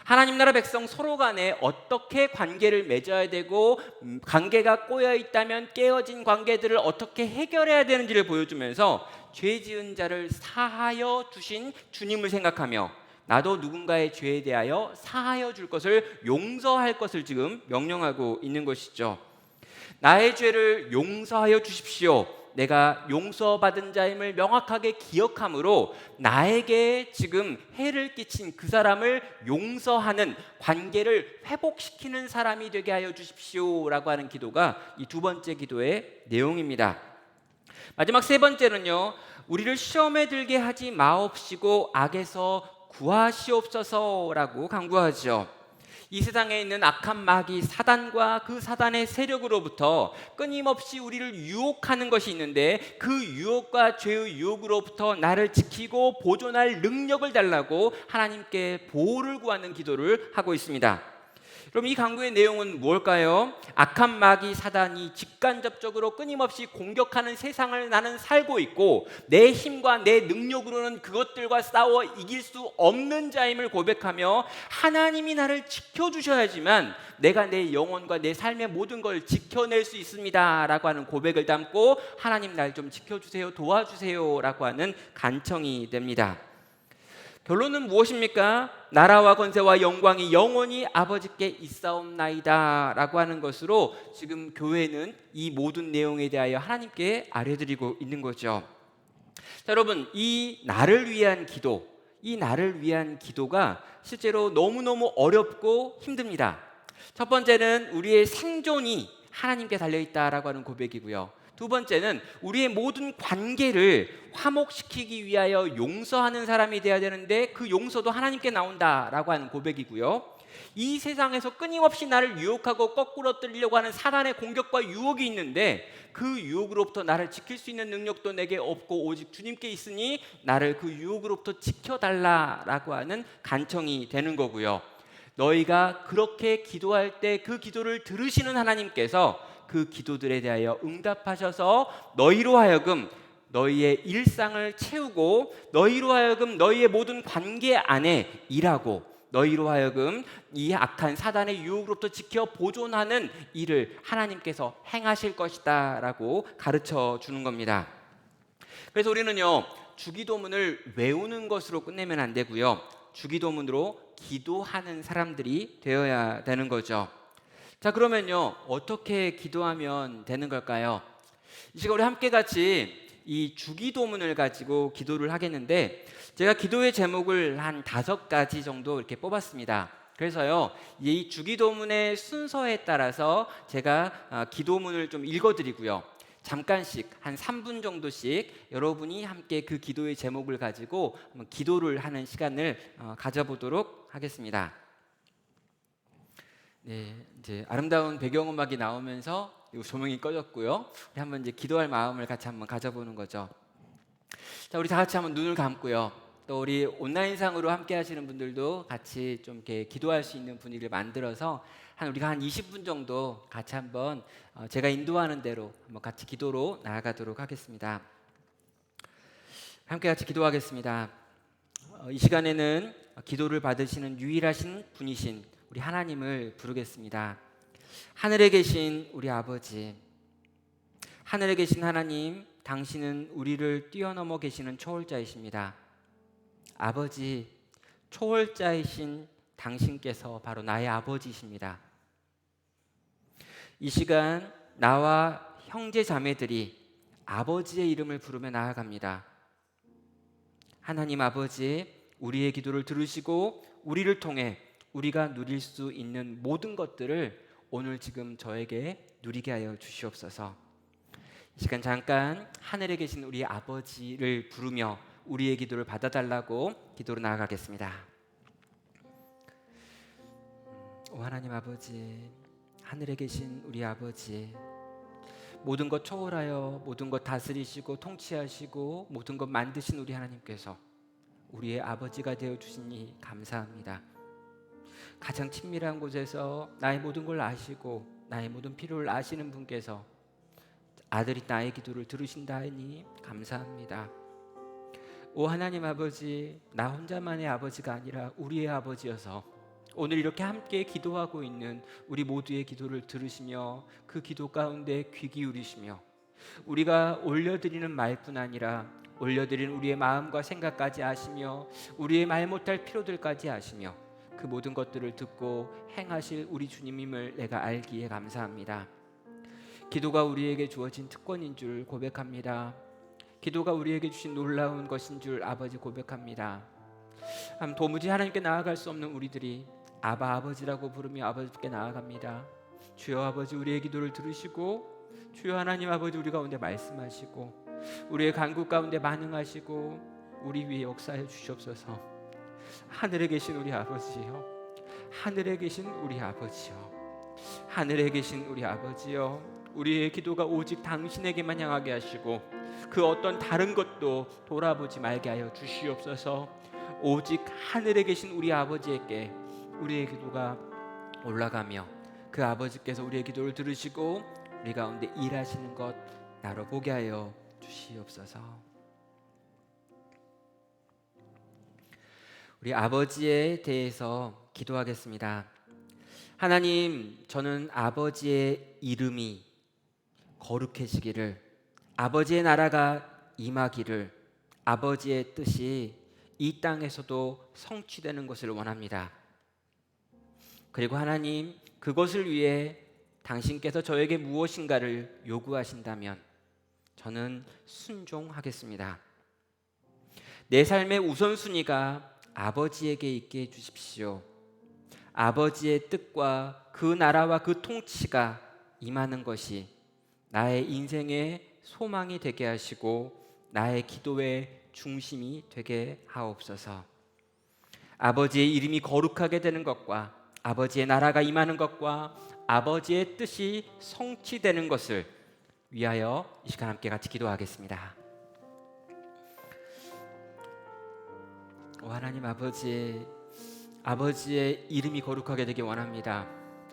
하나님 나라 백성 서로 간에 어떻게 관계를 맺어야 되고, 관계가 꼬여 있다면 깨어진 관계들을 어떻게 해결해야 되는지를 보여주면서 죄 지은 자를 사하여 주신 주님을 생각하며 나도 누군가의 죄에 대하여 사하여 줄 것을, 용서할 것을 지금 명령하고 있는 것이죠. 나의 죄를 용서하여 주십시오. 내가 용서받은 자임을 명확하게 기억함으로 나에게 지금 해를 끼친 그 사람을 용서하는, 관계를 회복시키는 사람이 되게 하여 주십시오 라고 하는 기도가 이 두 번째 기도의 내용입니다. 마지막 세 번째는요, 우리를 시험에 들게 하지 마옵시고 악에서 구하시옵소서라고 간구하죠. 이 세상에 있는 악한 마귀 사단과 그 사단의 세력으로부터 끊임없이 우리를 유혹하는 것이 있는데, 그 유혹과 죄의 유혹으로부터 나를 지키고 보존할 능력을 달라고 하나님께 보호를 구하는 기도를 하고 있습니다. 그럼 이 강구의 내용은 무엇일까요? 악한 마귀 사단이 직간접적으로 끊임없이 공격하는 세상을 나는 살고 있고, 내 힘과 내 능력으로는 그것들과 싸워 이길 수 없는 자임을 고백하며 하나님이 나를 지켜주셔야지만 내가 내 영혼과 내 삶의 모든 걸 지켜낼 수 있습니다 라고 하는 고백을 담고, 하나님 날 좀 지켜주세요, 도와주세요 라고 하는 간청이 됩니다. 결론은 무엇입니까? 나라와 권세와 영광이 영원히 아버지께 있사옵나이다 라고 하는 것으로 지금 교회는 이 모든 내용에 대하여 하나님께 아뢰드리고 있는 거죠. 자, 여러분, 이 나를 위한 기도, 이 나를 위한 기도가 실제로 너무너무 어렵고 힘듭니다. 첫 번째는 우리의 생존이 하나님께 달려있다라고 하는 고백이고요. 두 번째는 우리의 모든 관계를 화목시키기 위하여 용서하는 사람이 되어야 되는데 그 용서도 하나님께 나온다라고 하는 고백이고요. 이 세상에서 끊임없이 나를 유혹하고 거꾸로 뜨리려고 하는 사단의 공격과 유혹이 있는데 그 유혹으로부터 나를 지킬 수 있는 능력도 내게 없고 오직 주님께 있으니 나를 그 유혹으로부터 지켜달라라고 하는 간청이 되는 거고요. 너희가 그렇게 기도할 때 그 기도를 들으시는 하나님께서 그 기도들에 대하여 응답하셔서 너희로 하여금 너희의 일상을 채우고 너희로 하여금 너희의 모든 관계 안에 일하고 너희로 하여금 이 악한 사단의 유혹으로부터 지켜 보존하는 일을 하나님께서 행하실 것이다 라고 가르쳐 주는 겁니다. 그래서 우리는요, 주기도문을 외우는 것으로 끝내면 안 되고요, 주기도문으로 기도하는 사람들이 되어야 되는 거죠. 자, 그러면요, 어떻게 기도하면 되는 걸까요? 이 시간 우리 함께 같이 이 주기도문을 가지고 기도를 하겠는데, 제가 기도의 제목을 한 5가지 정도 이렇게 뽑았습니다. 그래서요, 이 주기도문의 순서에 따라서 제가 기도문을 좀 읽어드리고요, 잠깐씩 한 3분 정도씩 여러분이 함께 그 기도의 제목을 가지고 한번 기도를 하는 시간을 가져보도록 하겠습니다. 네, 이제 아름다운 배경음악이 나오면서 조명이 꺼졌고요. 우리 한번 이제 기도할 마음을 같이 한번 가져보는 거죠. 자, 우리 다 같이 한번 눈을 감고요. 또 우리 온라인상으로 함께 하시는 분들도 같이 좀 이렇게 기도할 수 있는 분위기를 만들어서 우리가 한 20분 정도 같이 한번 제가 인도하는 대로 한번 같이 기도로 나아가도록 하겠습니다. 함께 같이 기도하겠습니다. 이 시간에는 기도를 받으시는 유일하신 분이신 우리 하나님을 부르겠습니다. 하늘에 계신 우리 아버지, 하늘에 계신 하나님, 당신은 우리를 뛰어넘어 계시는 초월자이십니다. 아버지, 초월자이신 당신께서 바로 나의 아버지이십니다. 이 시간 나와 형제 자매들이 아버지의 이름을 부르며 나아갑니다. 하나님 아버지, 우리의 기도를 들으시고 우리를 통해 우리가 누릴 수 있는 모든 것들을 오늘 지금 저에게 누리게 하여 주시옵소서. 이 시간 잠깐 하늘에 계신 우리 아버지를 부르며 우리의 기도를 받아달라고 기도로 나아가겠습니다. 오 하나님 아버지, 하늘에 계신 우리 아버지, 모든 것 초월하여 모든 것 다스리시고 통치하시고 모든 것 만드신 우리 하나님께서 우리의 아버지가 되어주시니 감사합니다. 가장 친밀한 곳에서 나의 모든 걸 아시고 나의 모든 필요를 아시는 분께서 아들이 나의 기도를 들으신다 하니 감사합니다. 오 하나님 아버지, 나 혼자만의 아버지가 아니라 우리의 아버지여서 오늘 이렇게 함께 기도하고 있는 우리 모두의 기도를 들으시며 그 기도 가운데 귀 기울이시며 우리가 올려드리는 말뿐 아니라 올려드리는 우리의 마음과 생각까지 아시며 우리의 말 못할 필요들까지 아시며 그 모든 것들을 듣고 행하실 우리 주님임을 내가 알기에 감사합니다. 기도가 우리에게 주어진 특권인 줄 고백합니다. 기도가 우리에게 주신 놀라운 것인 줄 아버지 고백합니다. 도무지 하나님께 나아갈 수 없는 우리들이 아바 아버지라고 부르며 아버지께 나아갑니다. 주여 아버지, 우리의 기도를 들으시고 주여 하나님 아버지, 우리 가운데 말씀하시고 우리의 간구 가운데 반응하시고 우리 위에 역사해 주시옵소서. 하늘에 계신 우리 아버지요, 하늘에 계신 우리 아버지요, 하늘에 계신 우리 아버지요, 우리의 기도가 오직 당신에게만 향하게 하시고 그 어떤 다른 것도 돌아보지 말게 하여 주시옵소서. 오직 하늘에 계신 우리 아버지에게 우리의 기도가 올라가며 그 아버지께서 우리의 기도를 들으시고 우리 가운데 일하시는 것 나로 보게 하여 주시옵소서. 우리 아버지에 대해서 기도하겠습니다. 하나님, 저는 아버지의 이름이 거룩해지기를, 아버지의 나라가 임하기를, 아버지의 뜻이 이 땅에서도 성취되는 것을 원합니다. 그리고 하나님, 그것을 위해 당신께서 저에게 무엇인가를 요구하신다면 저는 순종하겠습니다. 내 삶의 우선순위가 아버지에게 있게 해주십시오. 아버지의 뜻과 그 나라와 그 통치가 임하는 것이 나의 인생의 소망이 되게 하시고 나의 기도의 중심이 되게 하옵소서. 아버지의 이름이 거룩하게 되는 것과 아버지의 나라가 임하는 것과 아버지의 뜻이 성취되는 것을 위하여 이 시간 함께 같이 기도하겠습니다. 오 하나님 아버지, 아버지의 이름이 거룩하게 되기 원합니다.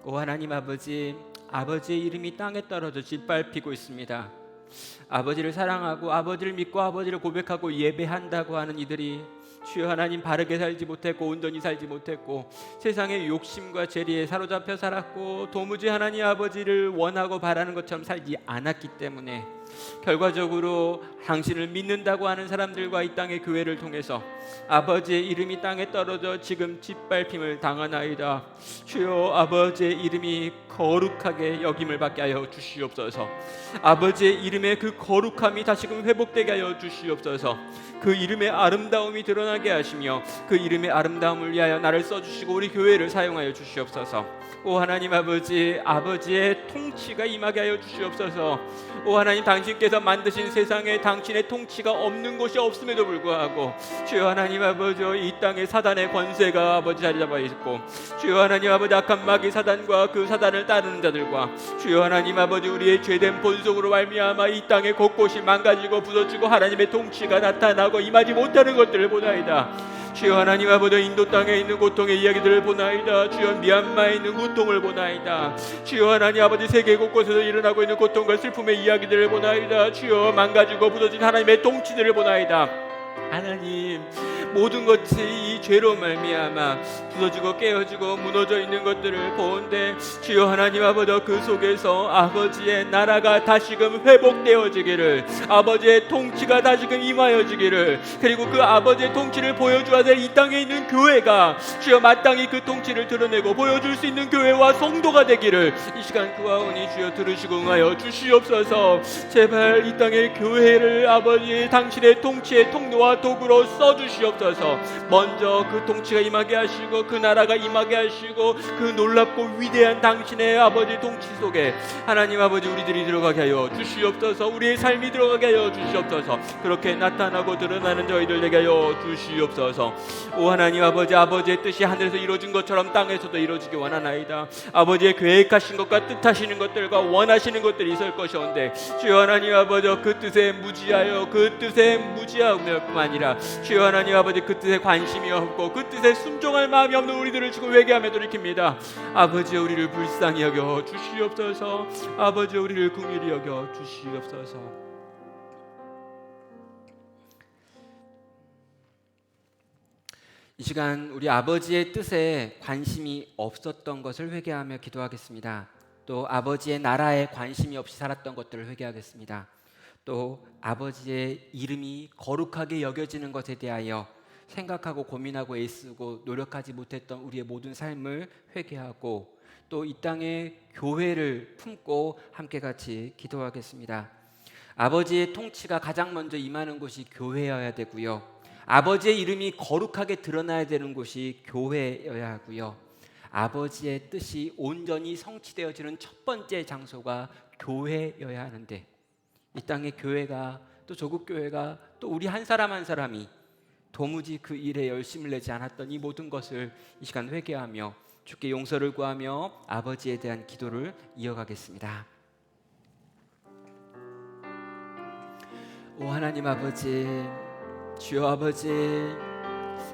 오 하나님 아버지, 아버지의 이름이 땅에 떨어져 짓밟히고 있습니다. 아버지를 사랑하고 아버지를 믿고 아버지를 고백하고 예배한다고 하는 이들이 주여 하나님 바르게 살지 못했고 온전히 살지 못했고 세상의 욕심과 죄리에 사로잡혀 살았고 도무지 하나님 아버지를 원하고 바라는 것처럼 살지 않았기 때문에 결과적으로 당신을 믿는다고 하는 사람들과 이 땅의 교회를 통해서 아버지의 이름이 땅에 떨어져 지금 짓밟힘을 당하나이다. 주여 아버지의 이름이 거룩하게 여김을 받게 하여 주시옵소서. 아버지의 이름의 그 거룩함이 다시금 회복되게 하여 주시옵소서. 그 이름의 아름다움이 드러나게 하시며 그 이름의 아름다움을 위하여 나를 써주시고 우리 교회를 사용하여 주시옵소서. 오 하나님 아버지, 아버지의 통치가 임하게 하여 주시옵소서. 오 하나님, 당신께서 만드신 세상에 당신의 통치가 없는 곳이 없음에도 불구하고 주여 하나님 아버지, 이 땅에 사단의 권세가 아버지 자리 잡아 있고 주여 하나님 아버지, 악한 마귀 사단과 그 사단을 따르는 자들과 주여 하나님 아버지, 우리의 죄된 본성으로 말미암아 이 땅에 곳곳이 망가지고 부서지고 하나님의 통치가 나타나고 임하지 못하는 것들을 보나이다. 주여 하나님 아버지, 인도 땅에 있는 고통의 이야기들을 보나이다. 주여 미얀마에 있는 고통을 보나이다. 주여 하나님 아버지, 세계 곳곳에서 일어나고 있는 고통과 슬픔의 이야기들을 보나이다. 주여 망가지고 부서진 하나님의 통치들을 보나이다. 하나님, 모든 것이 이 죄로 말미암아 부서지고 깨어지고 무너져 있는 것들을 보는데 주여 하나님 아버지, 그 속에서 아버지의 나라가 다시금 회복되어지기를, 아버지의 통치가 다시금 임하여지기를, 그리고 그 아버지의 통치를 보여줘야 될 이 땅에 있는 교회가 주여 마땅히 그 통치를 드러내고 보여줄 수 있는 교회와 성도가 되기를 이 시간 구하오니 주여 들으시고 응하여 주시옵소서. 제발 이 땅의 교회를 아버지 당신의 통치의 통로와 도구로 써주시옵소서. 먼저 그 통치가 임하게 하시고 그 나라가 임하게 하시고 그 놀랍고 위대한 당신의 아버지 통치 속에 하나님 아버지, 우리들이 들어가게 하여 주시옵소서. 우리의 삶이 들어가게 하여 주시옵소서. 그렇게 나타나고 드러나는 저희들 되게 하여 주시옵소서. 오 하나님 아버지, 아버지의 뜻이 하늘에서 이루어진 것처럼 땅에서도 이루어지기 원하나이다. 아버지의 계획하신 것과 뜻하시는 것들과 원하시는 것들이 있을 것이온데 주여 하나님 아버지, 그 뜻에 무지하여 그 뜻에 무지하며 뿐 아니라 주여 하나님 아버지, 그 뜻에 관심이 없고 그 뜻에 순종할 마음이 없는 우리들을 지금 회개하며 돌이킵니다. 아버지, 우리를 불쌍히 여겨 주시옵소서. 아버지, 우리를 긍휼히 여겨 주시옵소서. 이 시간 우리 아버지의 뜻에 관심이 없었던 것을 회개하며 기도하겠습니다. 또 아버지의 나라에 관심이 없이 살았던 것들을 회개하겠습니다. 또 아버지의 이름이 거룩하게 여겨지는 것에 대하여 생각하고 고민하고 애쓰고 노력하지 못했던 우리의 모든 삶을 회개하고 또 이 땅에 교회를 품고 함께 같이 기도하겠습니다. 아버지의 통치가 가장 먼저 임하는 곳이 교회여야 되고요. 아버지의 이름이 거룩하게 드러나야 되는 곳이 교회여야 하고요. 아버지의 뜻이 온전히 성취되어지는 첫 번째 장소가 교회여야 하는데 이 땅의 교회가, 또 조국 교회가, 또 우리 한 사람 한 사람이 도무지 그 일에 열심을 내지 않았던 이 모든 것을 이 시간 회개하며 주께 용서를 구하며 아버지에 대한 기도를 이어가겠습니다. 오 하나님 아버지, 주여 아버지,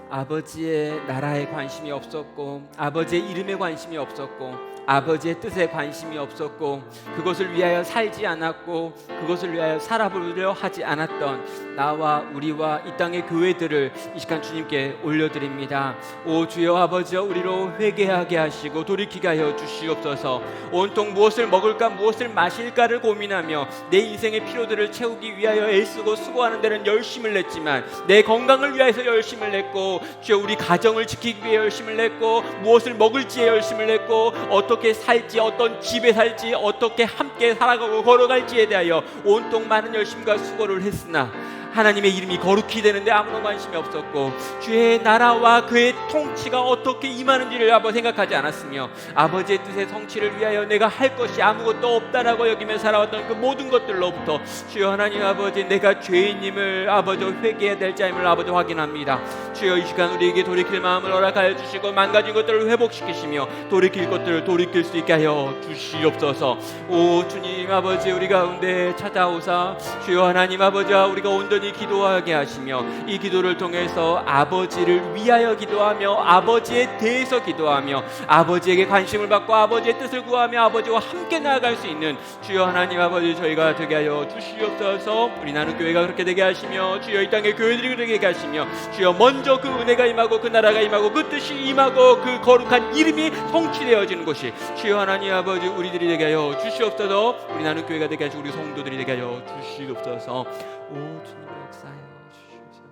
아버지의 나라에 관심이 없었고 아버지의 이름에 관심이 없었고 아버지의 뜻에 관심이 없었고 그것을 위하여 살지 않았고 그것을 위하여 살아보려 하지 않았던 나와 우리와 이 땅의 교회들을 이 시간 주님께 올려드립니다. 오 주여 아버지여, 우리로 회개하게 하시고 돌이키게 하여 주시옵소서. 온통 무엇을 먹을까 무엇을 마실까를 고민하며 내 인생의 필요들을 채우기 위하여 애쓰고 수고하는 데는 열심을 냈지만 내 건강을 위해서 열심을 냈고 주여 우리 가정을 지키기 위해 열심을 냈고 무엇을 먹을지에 열심을 냈고 어떻게 살지, 어떤 집에 살지, 어떻게 함께 살아가고 걸어갈지에 대하여 온통 많은 열심과 수고를 했으나 하나님의 이름이 거룩히 되는데 아무런 관심이 없었고, 주의 나라와 그의 통치가 어떻게 임하는지를 아버지 생각하지 않았으며, 아버지의 뜻의 성취를 위하여 내가 할 것이 아무것도 없다라고 여기며 살아왔던 그 모든 것들로부터 주여 하나님 아버지, 내가 죄인임을 아버지 회개해야 될 자임을 아버지 확인합니다. 주여 이 시간 우리에게 돌이킬 마음을 허락하여 주시고, 망가진 것들을 회복시키시며 돌이킬 것들을 돌이킬 수 있게 하여 주시옵소서. 오 주님 아버지, 우리 가운데 찾아오사 주여 하나님 아버지와 우리가 온전히 기도하게 하시며, 이 기도를 통해서 아버지를 위하여 기도하며 아버지에 대해서 기도하며 아버지에게 관심을 받고 아버지의 뜻을 구하며 아버지와 함께 나아갈 수 있는 주여 하나님 아버지 저희가 되게 하여 주시옵소서. 우리 나눔교회가 그렇게 되게 하시며, 주여 이 땅의 교회들이 그렇게 되게 하시며, 주여 먼저 그 은혜가 임하고 그 나라가 임하고 그 뜻이 임하고 그 거룩한 이름이 성취되어지는 곳이 주여 하나님 아버지 우리들이 되게 하여 주시옵소서. 우리 나눔교회가 되게 하시고 우리 성도들이 되게 하여 주시옵소서. 오 주님 역사하여 주시옵소서.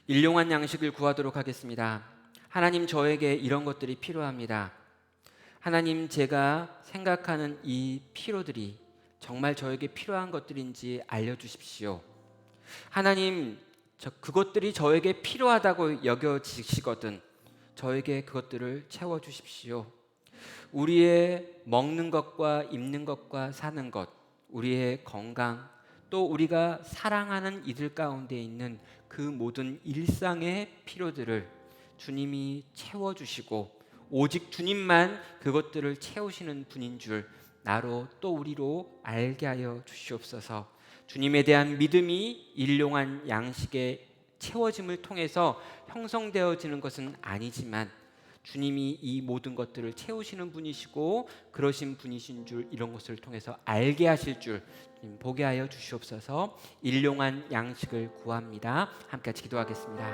일용할 양식을 구하도록 하겠습니다. 하나님, 저에게 이런 것들이 필요합니다. 하나님, 제가 생각하는 이 필요들이 정말 저에게 필요한 것들인지 알려주십시오. 하나님, 그것들이 저에게 필요하다고 여겨지시거든 저에게 그것들을 채워주십시오. 우리의 먹는 것과 입는 것과 사는 것, 우리의 건강, 또 우리가 사랑하는 이들 가운데 있는 그 모든 일상의 필요들을 주님이 채워주시고, 오직 주님만 그것들을 채우시는 분인 줄 나로 또 우리로 알게 하여 주시옵소서. 주님에 대한 믿음이 일용한 양식의 채워짐을 통해서 형성되어지는 것은 아니지만, 주님이 이 모든 것들을 채우시는 분이시고 그러신 분이신 줄 이런 것을 통해서 알게 하실 줄 보게 하여 주시옵소서. 일용한 양식을 구합니다. 함께 같이 기도하겠습니다.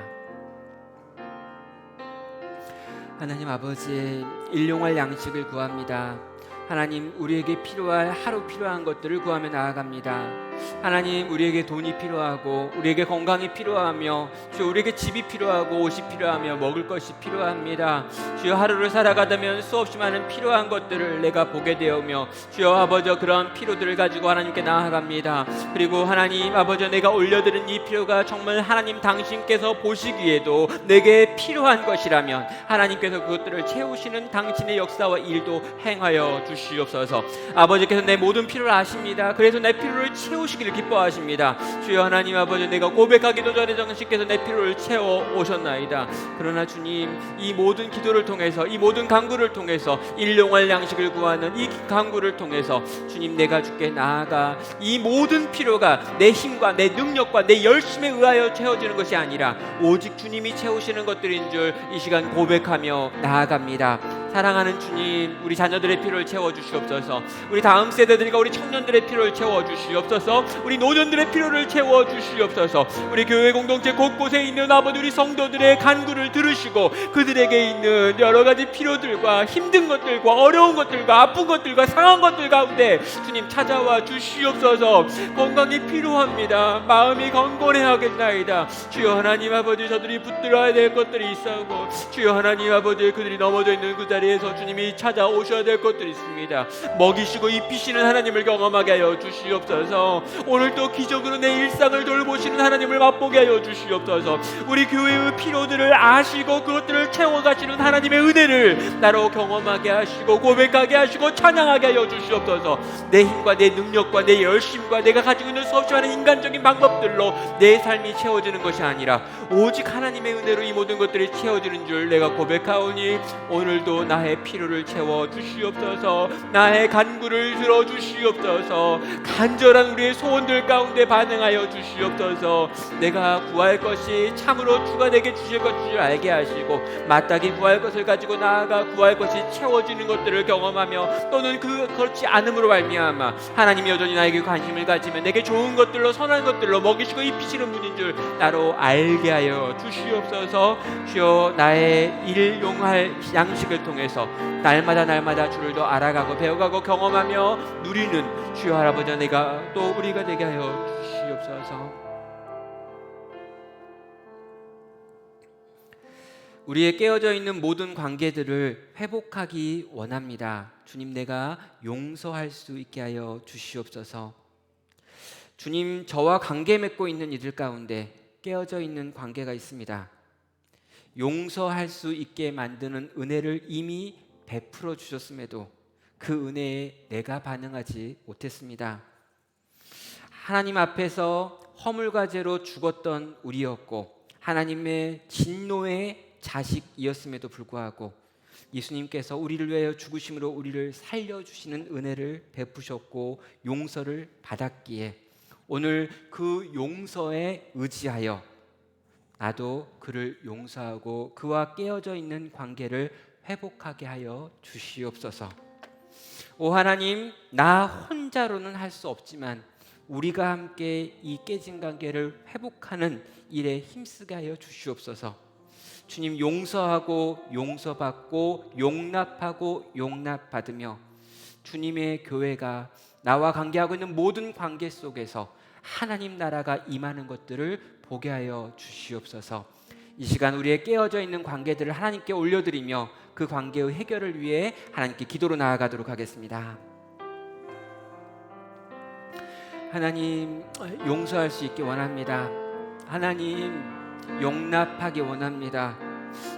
하나님 아버지, 일용할 양식을 구합니다. 하나님, 우리에게 필요할 하루 필요한 것들을 구하며 나아갑니다. 하나님, 우리에게 돈이 필요하고 우리에게 건강이 필요하며 주여 우리에게 집이 필요하고 옷이 필요하며 먹을 것이 필요합니다. 주여 하루를 살아가다면 수없이 많은 필요한 것들을 내가 보게 되오며 주여 아버지 그러한 필요들을 가지고 하나님께 나아갑니다. 그리고 하나님 아버지, 내가 올려드린 이 필요가 정말 하나님 당신께서 보시기에도 내게 필요한 것이라면 하나님께서 그것들을 채우시는 당신의 역사와 일도 행하여 주시옵소서. 아버지께서 내 모든 필요를 아십니다. 그래서 내 필요를 채우시기를 기뻐하십니다. 주여 하나님 아버지, 내가 고백하기도 전에 당신께서 내 필요를 채워 오셨나이다. 그러나 주님, 이 모든 기도를 통해서, 이 모든 간구를 통해서, 일용할 양식을 구하는 이 간구를 통해서 주님, 내가 주께 나아가 이 모든 필요가 내 힘과 내 능력과 내 열심에 의하여 채워지는 것이 아니라 오직 주님이 채우시는 것들인 줄 이 시간 고백하며 나아갑니다. 사랑하는 주님, 우리 자녀들의 필요를 채워주시옵소서. 우리 다음 세대들과 우리 청년들의 필요를 채워주시옵소서. 우리 노년들의 필요를 채워주시옵소서. 우리 교회 공동체 곳곳에 있는 아버지 우리 성도들의 간구를 들으시고 그들에게 있는 여러 가지 필요들과 힘든 것들과 어려운 것들과 아픈 것들과 상한 것들 가운데 주님 찾아와 주시옵소서. 건강이 필요합니다. 마음이 건건해야겠나이다. 주여 하나님 아버지, 저들이 붙들어야 될 것들이 있사오고 주여 하나님 아버지, 그들이 넘어져 있는 그 자리에서 주님이 찾아오셔야 될 것들이 있습니다. 먹이시고 입히시는 하나님을 경험하게 하여 주시옵소서. 오늘도 기적으로 내 일상을 돌보시는 하나님을 맛보게 하여 주시옵소서. 우리 교회의 필요들을 아시고 그것들을 채워가시는 하나님의 은혜를 나로 경험하게 하시고 고백하게 하시고 찬양하게 하여 주시옵소서. 내 힘과 내 능력과 내 열심과 내가 가지고 있는 수없이 많은 인간적인 방법들로 내 삶이 채워지는 것이 아니라 오직 하나님의 은혜로 이 모든 것들이 채워지는 줄 내가 고백하오니 오늘도 나의 필요를 채워 주시옵소서. 나의 간구를 들어 주시옵소서. 간절한 우리의 소원들 가운데 반응하여 주시옵소서. 내가 구할 것이 참으로 주가 내게 주실 것을 알게 하시고 마땅히 구할 것을 가지고 나아가 구할 것이 채워지는 것들을 경험하며 또는 그렇지 않음으로 말미암아 하나님이 여전히 나에게 관심을 가지면 내게 좋은 것들로 선한 것들로 먹이시고 입히시는 분인 줄 나로 알게 하여 주시옵소서. 주여, 나의 일용할 양식을 통해서 날마다 주를 더 알아가고 배워가고 경험하며 누리는 주여 할아버지, 내가 또 우리가 되게 하여 주시옵소서. 우리의 깨어져 있는 모든 관계들을 회복하기 원합니다. 주님, 내가 용서할 수 있게 하여 주시옵소서. 주님, 저와 관계 맺고 있는 이들 가운데 깨어져 있는 관계가 있습니다. 용서할 수 있게 만드는 은혜를 이미 베풀어 주셨음에도 그 은혜에 내가 반응하지 못했습니다. 하나님 앞에서 허물과 죄로 죽었던 우리였고 하나님의 진노의 자식이었음에도 불구하고 예수님께서 우리를 위하여 죽으심으로 우리를 살려주시는 은혜를 베푸셨고 용서를 받았기에 오늘 그 용서에 의지하여 나도 그를 용서하고 그와 깨어져 있는 관계를 회복하게 하여 주시옵소서. 오 하나님, 나 혼자로는 할 수 없지만 우리가 함께 이 깨진 관계를 회복하는 일에 힘쓰게 하여 주시옵소서. 주님, 용서하고 용서받고 용납하고 용납받으며 주님의 교회가 나와 관계하고 있는 모든 관계 속에서 하나님 나라가 임하는 것들을 보게 하여 주시옵소서. 이 시간 우리의 깨어져 있는 관계들을 하나님께 올려드리며 그 관계의 해결을 위해 하나님께 기도로 나아가도록 하겠습니다. 하나님, 용서할 수 있게 원합니다. 하나님, 용납하기 원합니다.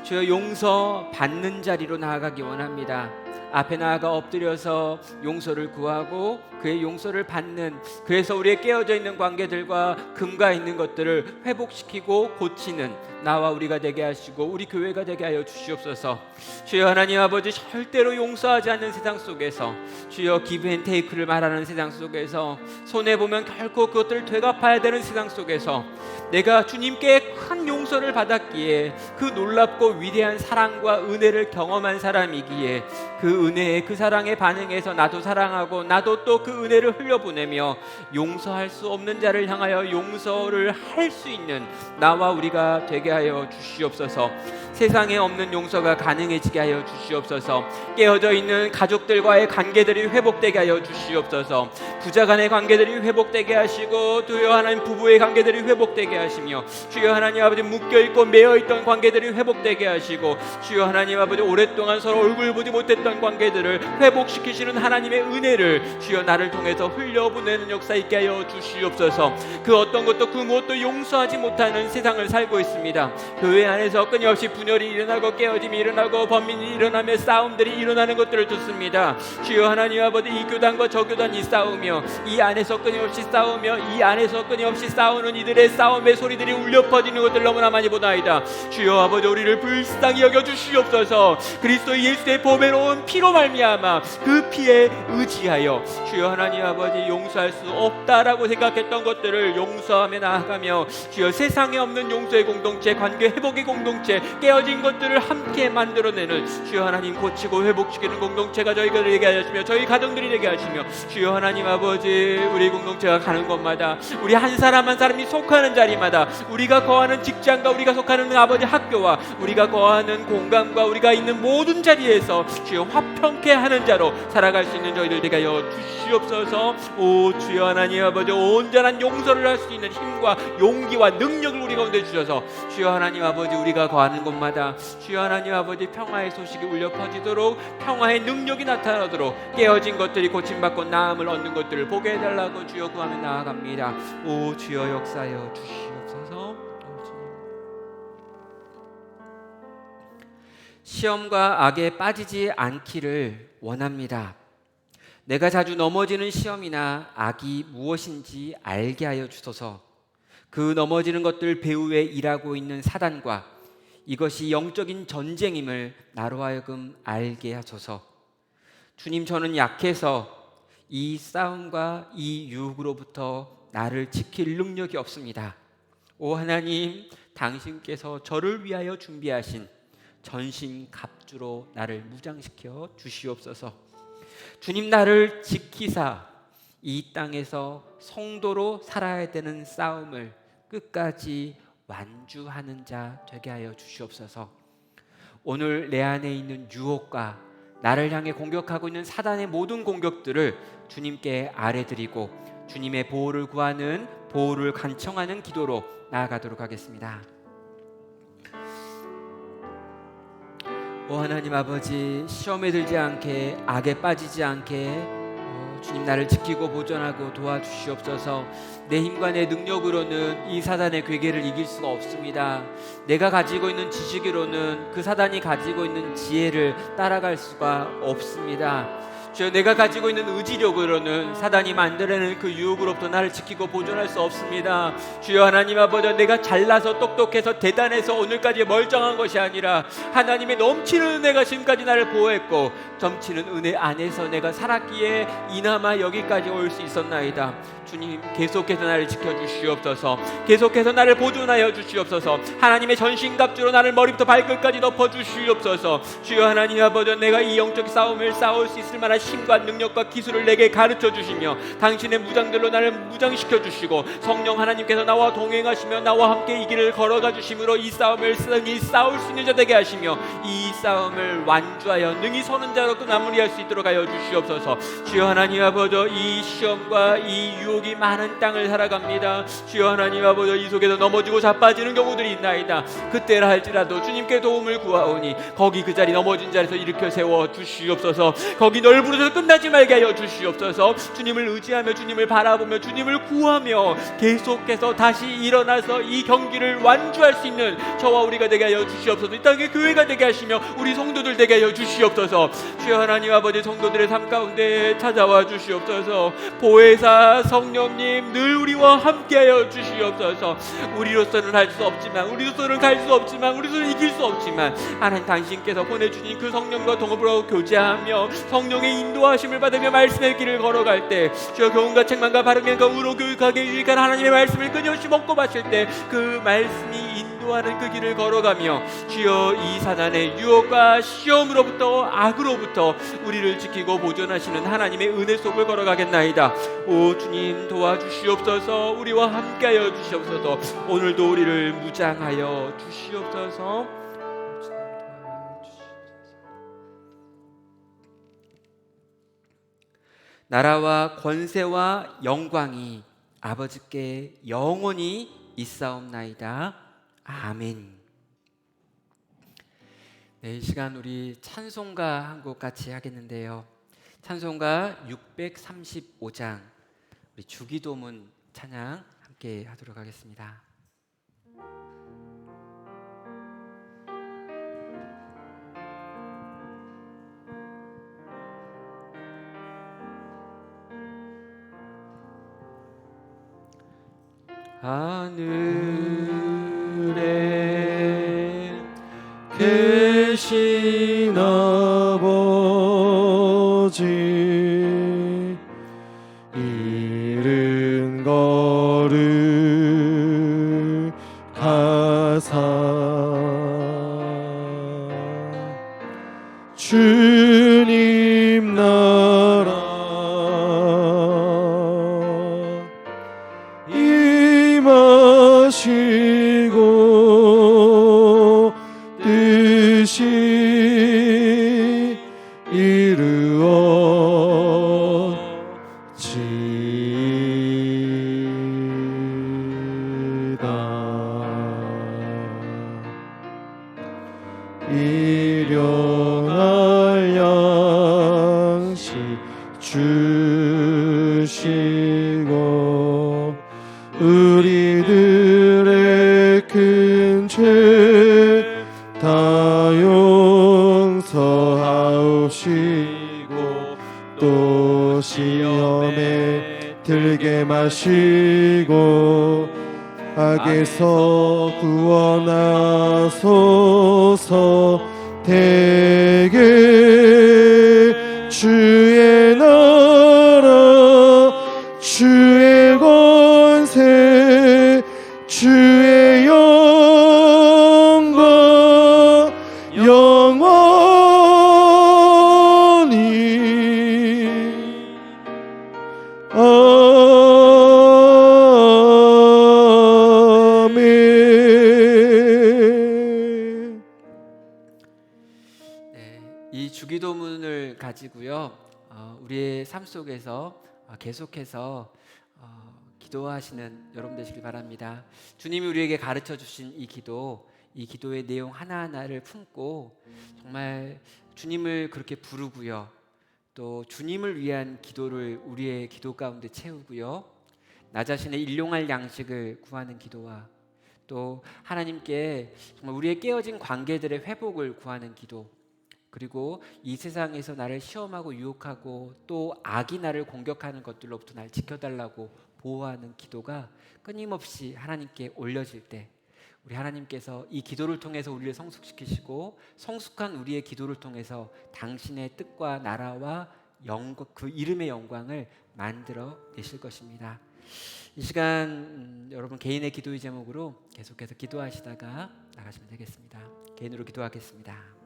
주여, 용서 받는 자리로 나아가기 원합니다. 앞에 나아가 엎드려서 용서를 구하고 그의 용서를 받는, 그래서 우리의 깨어져 있는 관계들과 금가 있는 것들을 회복시키고 고치는 나와 우리가 되게 하시고 우리 교회가 되게 하여 주시옵소서. 주여 하나님 아버지, 절대로 용서하지 않는 세상 속에서, 주여 기브앤테이크를 말하는 세상 속에서, 손해보면 결코 그것들을 되갚아야 되는 세상 속에서 내가 주님께 큰 용서를 받았기에 그 놀랍고 위대한 사랑과 은혜를 경험한 사람이기에 그 은혜에, 그 사랑에 반응해서 나도 사랑하고 나도 또 그 은혜를 흘려보내며 용서할 수 없는 자를 향하여 용서를 할 수 있는 나와 우리가 되게 하여 주시옵소서. 세상에 없는 용서가 가능해지게 하여 주시옵소서. 깨어져 있는 가족들과의 관계들이 회복되게 하여 주시옵소서. 부자 간의 관계들이 회복되게 하시고 주여 하나님 부부의 관계들이 회복되게 하시며 주여 하나님 아버지 묶여있고 매어있던 관계들이 회복되게 하시고 주여 하나님 아버지 오랫동안 서로 얼굴 보지 못했던 관계들을 회복시키시는 하나님의 은혜를 주여 나를 통해서 흘려보내는 역사 있게 하여 주시옵소서. 그 어떤 것도 그 무엇도 용서하지 못하는 세상을 살고 있습니다. 교회 안에서 끊임없이 분열이 일어나고 깨어짐이 일어나고 범민이 일어나며 싸움들이 일어나는 것들을 듣습니다. 주여 하나님 아버지, 이 교단과 저 교단이 싸우며 이 안에서 끊임없이 싸우며 이 안에서 끊임없이 싸우는 이들의 싸움의 소리들이 울려 퍼지는 것들 너무나 많이 보나이다. 주여 아버지, 우리를 불쌍히 여겨 주시옵소서. 그리스도 예수의 보배로운 피로 말미암아 그 피에 의지하여 주여 하나님 아버지, 용서할 수 없다라고 생각했던 것들을 용서하며 나아가며 주여 세상에 없는 용서의 공동체, 관계 회복의 공동체, 깨어진 것들을 함께 만들어내는 주여 하나님 고치고 회복시키는 공동체가 저희가 되게 하시며 저희 가정들이 되게 하시며 주여 하나님 아버지, 우리 공동체가 가는 곳마다 우리 한 사람 한 사람이 속하는 자리마다 우리가 거하는 직장과 우리가 속하는 아버지 학교와 우리가 거하는 공간과 우리가 있는 모든 자리에서 주여 화평케 하는 자로 살아갈 수 있는 저희들 되게 하여 주시옵소서. 오 주여 하나님 아버지, 온전한 용서를 할 수 있는 힘과 용기와 능력을 우리 가운데 주셔서 주여 하나님 아버지, 우리가 거하는 곳마다 주여 하나님 아버지 평화의 소식이 울려 퍼지도록, 평화의 능력이 나타나도록, 깨어진 것들이 고침받고 나음을 얻는 것들을 보게 해달라고 주여 구하며 나아갑니다. 오 주여 역사여 주시옵소서. 시험과 악에 빠지지 않기를 원합니다. 내가 자주 넘어지는 시험이나 악이 무엇인지 알게 하여 주소서. 그 넘어지는 것들 배후에 일하고 있는 사단과 이것이 영적인 전쟁임을 나로 하여금 알게 하소서. 주님, 저는 약해서 이 싸움과 이 유혹으로부터 나를 지킬 능력이 없습니다. 오 하나님, 당신께서 저를 위하여 준비하신 전신갑주로 나를 무장시켜 주시옵소서. 주님, 나를 지키사 이 땅에서 성도로 살아야 되는 싸움을 끝까지 완주하는 자 되게 하여 주시옵소서. 오늘 내 안에 있는 유혹과 나를 향해 공격하고 있는 사단의 모든 공격들을 주님께 아뢰드리고 주님의 보호를 구하는, 보호를 간청하는 기도로 나아가도록 하겠습니다. 하나님 아버지, 시험에 들지 않게, 악에 빠지지 않게 주님 나를 지키고 보존하고 도와주시옵소서. 내 힘과 내 능력으로는 이 사단의 괴계를 이길 수가 없습니다. 내가 가지고 있는 지식으로는 그 사단이 가지고 있는 지혜를 따라갈 수가 없습니다. 주여, 내가 가지고 있는 의지력으로는 사단이 만들어내는 그 유혹으로부터 나를 지키고 보존할 수 없습니다. 주여 하나님 아버지, 내가 잘나서 똑똑해서 대단해서 오늘까지 멀쩡한 것이 아니라 하나님의 넘치는 은혜가 지금까지 나를 보호했고 넘치는 은혜 안에서 내가 살았기에 이나마 여기까지 올 수 있었나이다. 주님, 계속해서 나를 지켜주시옵소서. 계속해서 나를 보존하여 주시옵소서. 하나님의 전신갑주로 나를 머리부터 발끝까지 덮어주시옵소서. 주여 하나님 아버지, 내가 이 영적 싸움을 싸울 수 있을 만한 힘과 능력과 기술을 내게 가르쳐 주시며 당신의 무장들로 나를 무장시켜 주시고 성령 하나님께서 나와 동행하시며 나와 함께 이 길을 걸어가 주심으로 이 싸움을 능히 싸울 수 있는 자 되게 하시며 이 싸움을 완주하여 능히 서는 자로 또 마무리할 수 있도록 하여 주시옵소서. 주여 하나님 아버지, 이 시험과 이 유혹이 많은 땅을 살아갑니다. 주여 하나님 아버지, 이 속에서 넘어지고 자빠지는 경우들이 있나이다. 그때라 할지라도 주님께 도움을 구하오니 거기 그 자리 넘어진 자리에서 일으켜 세워 주시옵소서. 거기 널 부르셔서 끝나지 말게 하여 주시옵소서. 주님을 의지하며 주님을 바라보며 주님을 구하며 계속해서 다시 일어나서 이 경기를 완주할 수 있는 저와 우리가 되게 하여 주시옵소서. 이 땅의 교회가 되게 하시며 우리 성도들 되게 하여 주시옵소서. 주여 하나님 아버지, 성도들의 삶 가운데 찾아와 주시옵소서. 보혜사 성령님 늘 우리와 함께하여 주시옵소서. 우리로서는 할 수 없지만, 우리로서는 갈 수 없지만, 우리로서는 이길 수 없지만 하나님 당신께서 보내주신 그 성령과 동업으로 교제하며 성령의 인도하심을 받으며 말씀의 길을 걸어갈 때 주여 교훈과 책망과 바르면과 의로 교육하게 유익한 하나님의 말씀을 끊임없이 먹고 마실 때 그 말씀이 인도하는 그 길을 걸어가며 주여 이 사단의 유혹과 시험으로부터 악으로부터 우리를 지키고 보존하시는 하나님의 은혜 속을 걸어가겠나이다. 오 주님, 도와주시옵소서. 우리와 함께하여 주시옵소서. 오늘도 우리를 무장하여 주시옵소서. 나라와 권세와 영광이 아버지께 영원히 있사옵나이다. 아멘. 네, 이 시간 우리 찬송가 한 곡 같이 하겠는데요. 찬송가 635장 우리 주기도문 찬양 함께 하도록 하겠습니다. 하늘에 계신 아버지, 이른 거룩 하사 주님 나라 임하시고 뜻이 이루어지다. 일용할 양식 주시고 우리들의 큰 죄 다 용서하옵시고 또 시험에 들게 마시고 악에서 구원하소서. 대개 주의 나라 주의 권세 주의 영광 영원히 아멘. 네, 이 주기도문을 가지고요, 우리의 삶 속에서 계속해서 기도하시는 여러분 되시길 바랍니다. 주님이 우리에게 가르쳐 주신 이 기도, 이 기도의 내용 하나하나를 품고 정말 주님을 그렇게 부르고요. 또 주님을 위한 기도를 우리의 기도 가운데 채우고요. 나 자신의 일용할 양식을 구하는 기도와 또 하나님께 정말 우리의 깨어진 관계들의 회복을 구하는 기도, 그리고 이 세상에서 나를 시험하고 유혹하고 또 악이 나를 공격하는 것들로부터 날 지켜달라고 보호하는 기도가 끊임없이 하나님께 올려질 때 우리 하나님께서 이 기도를 통해서 우리를 성숙시키시고 성숙한 우리의 기도를 통해서 당신의 뜻과 나라와 그 이름의 영광을 만들어 내실 것입니다. 이 시간 여러분 개인의 기도의 제목으로 계속해서 기도하시다가 나가시면 되겠습니다. 개인으로 기도하겠습니다.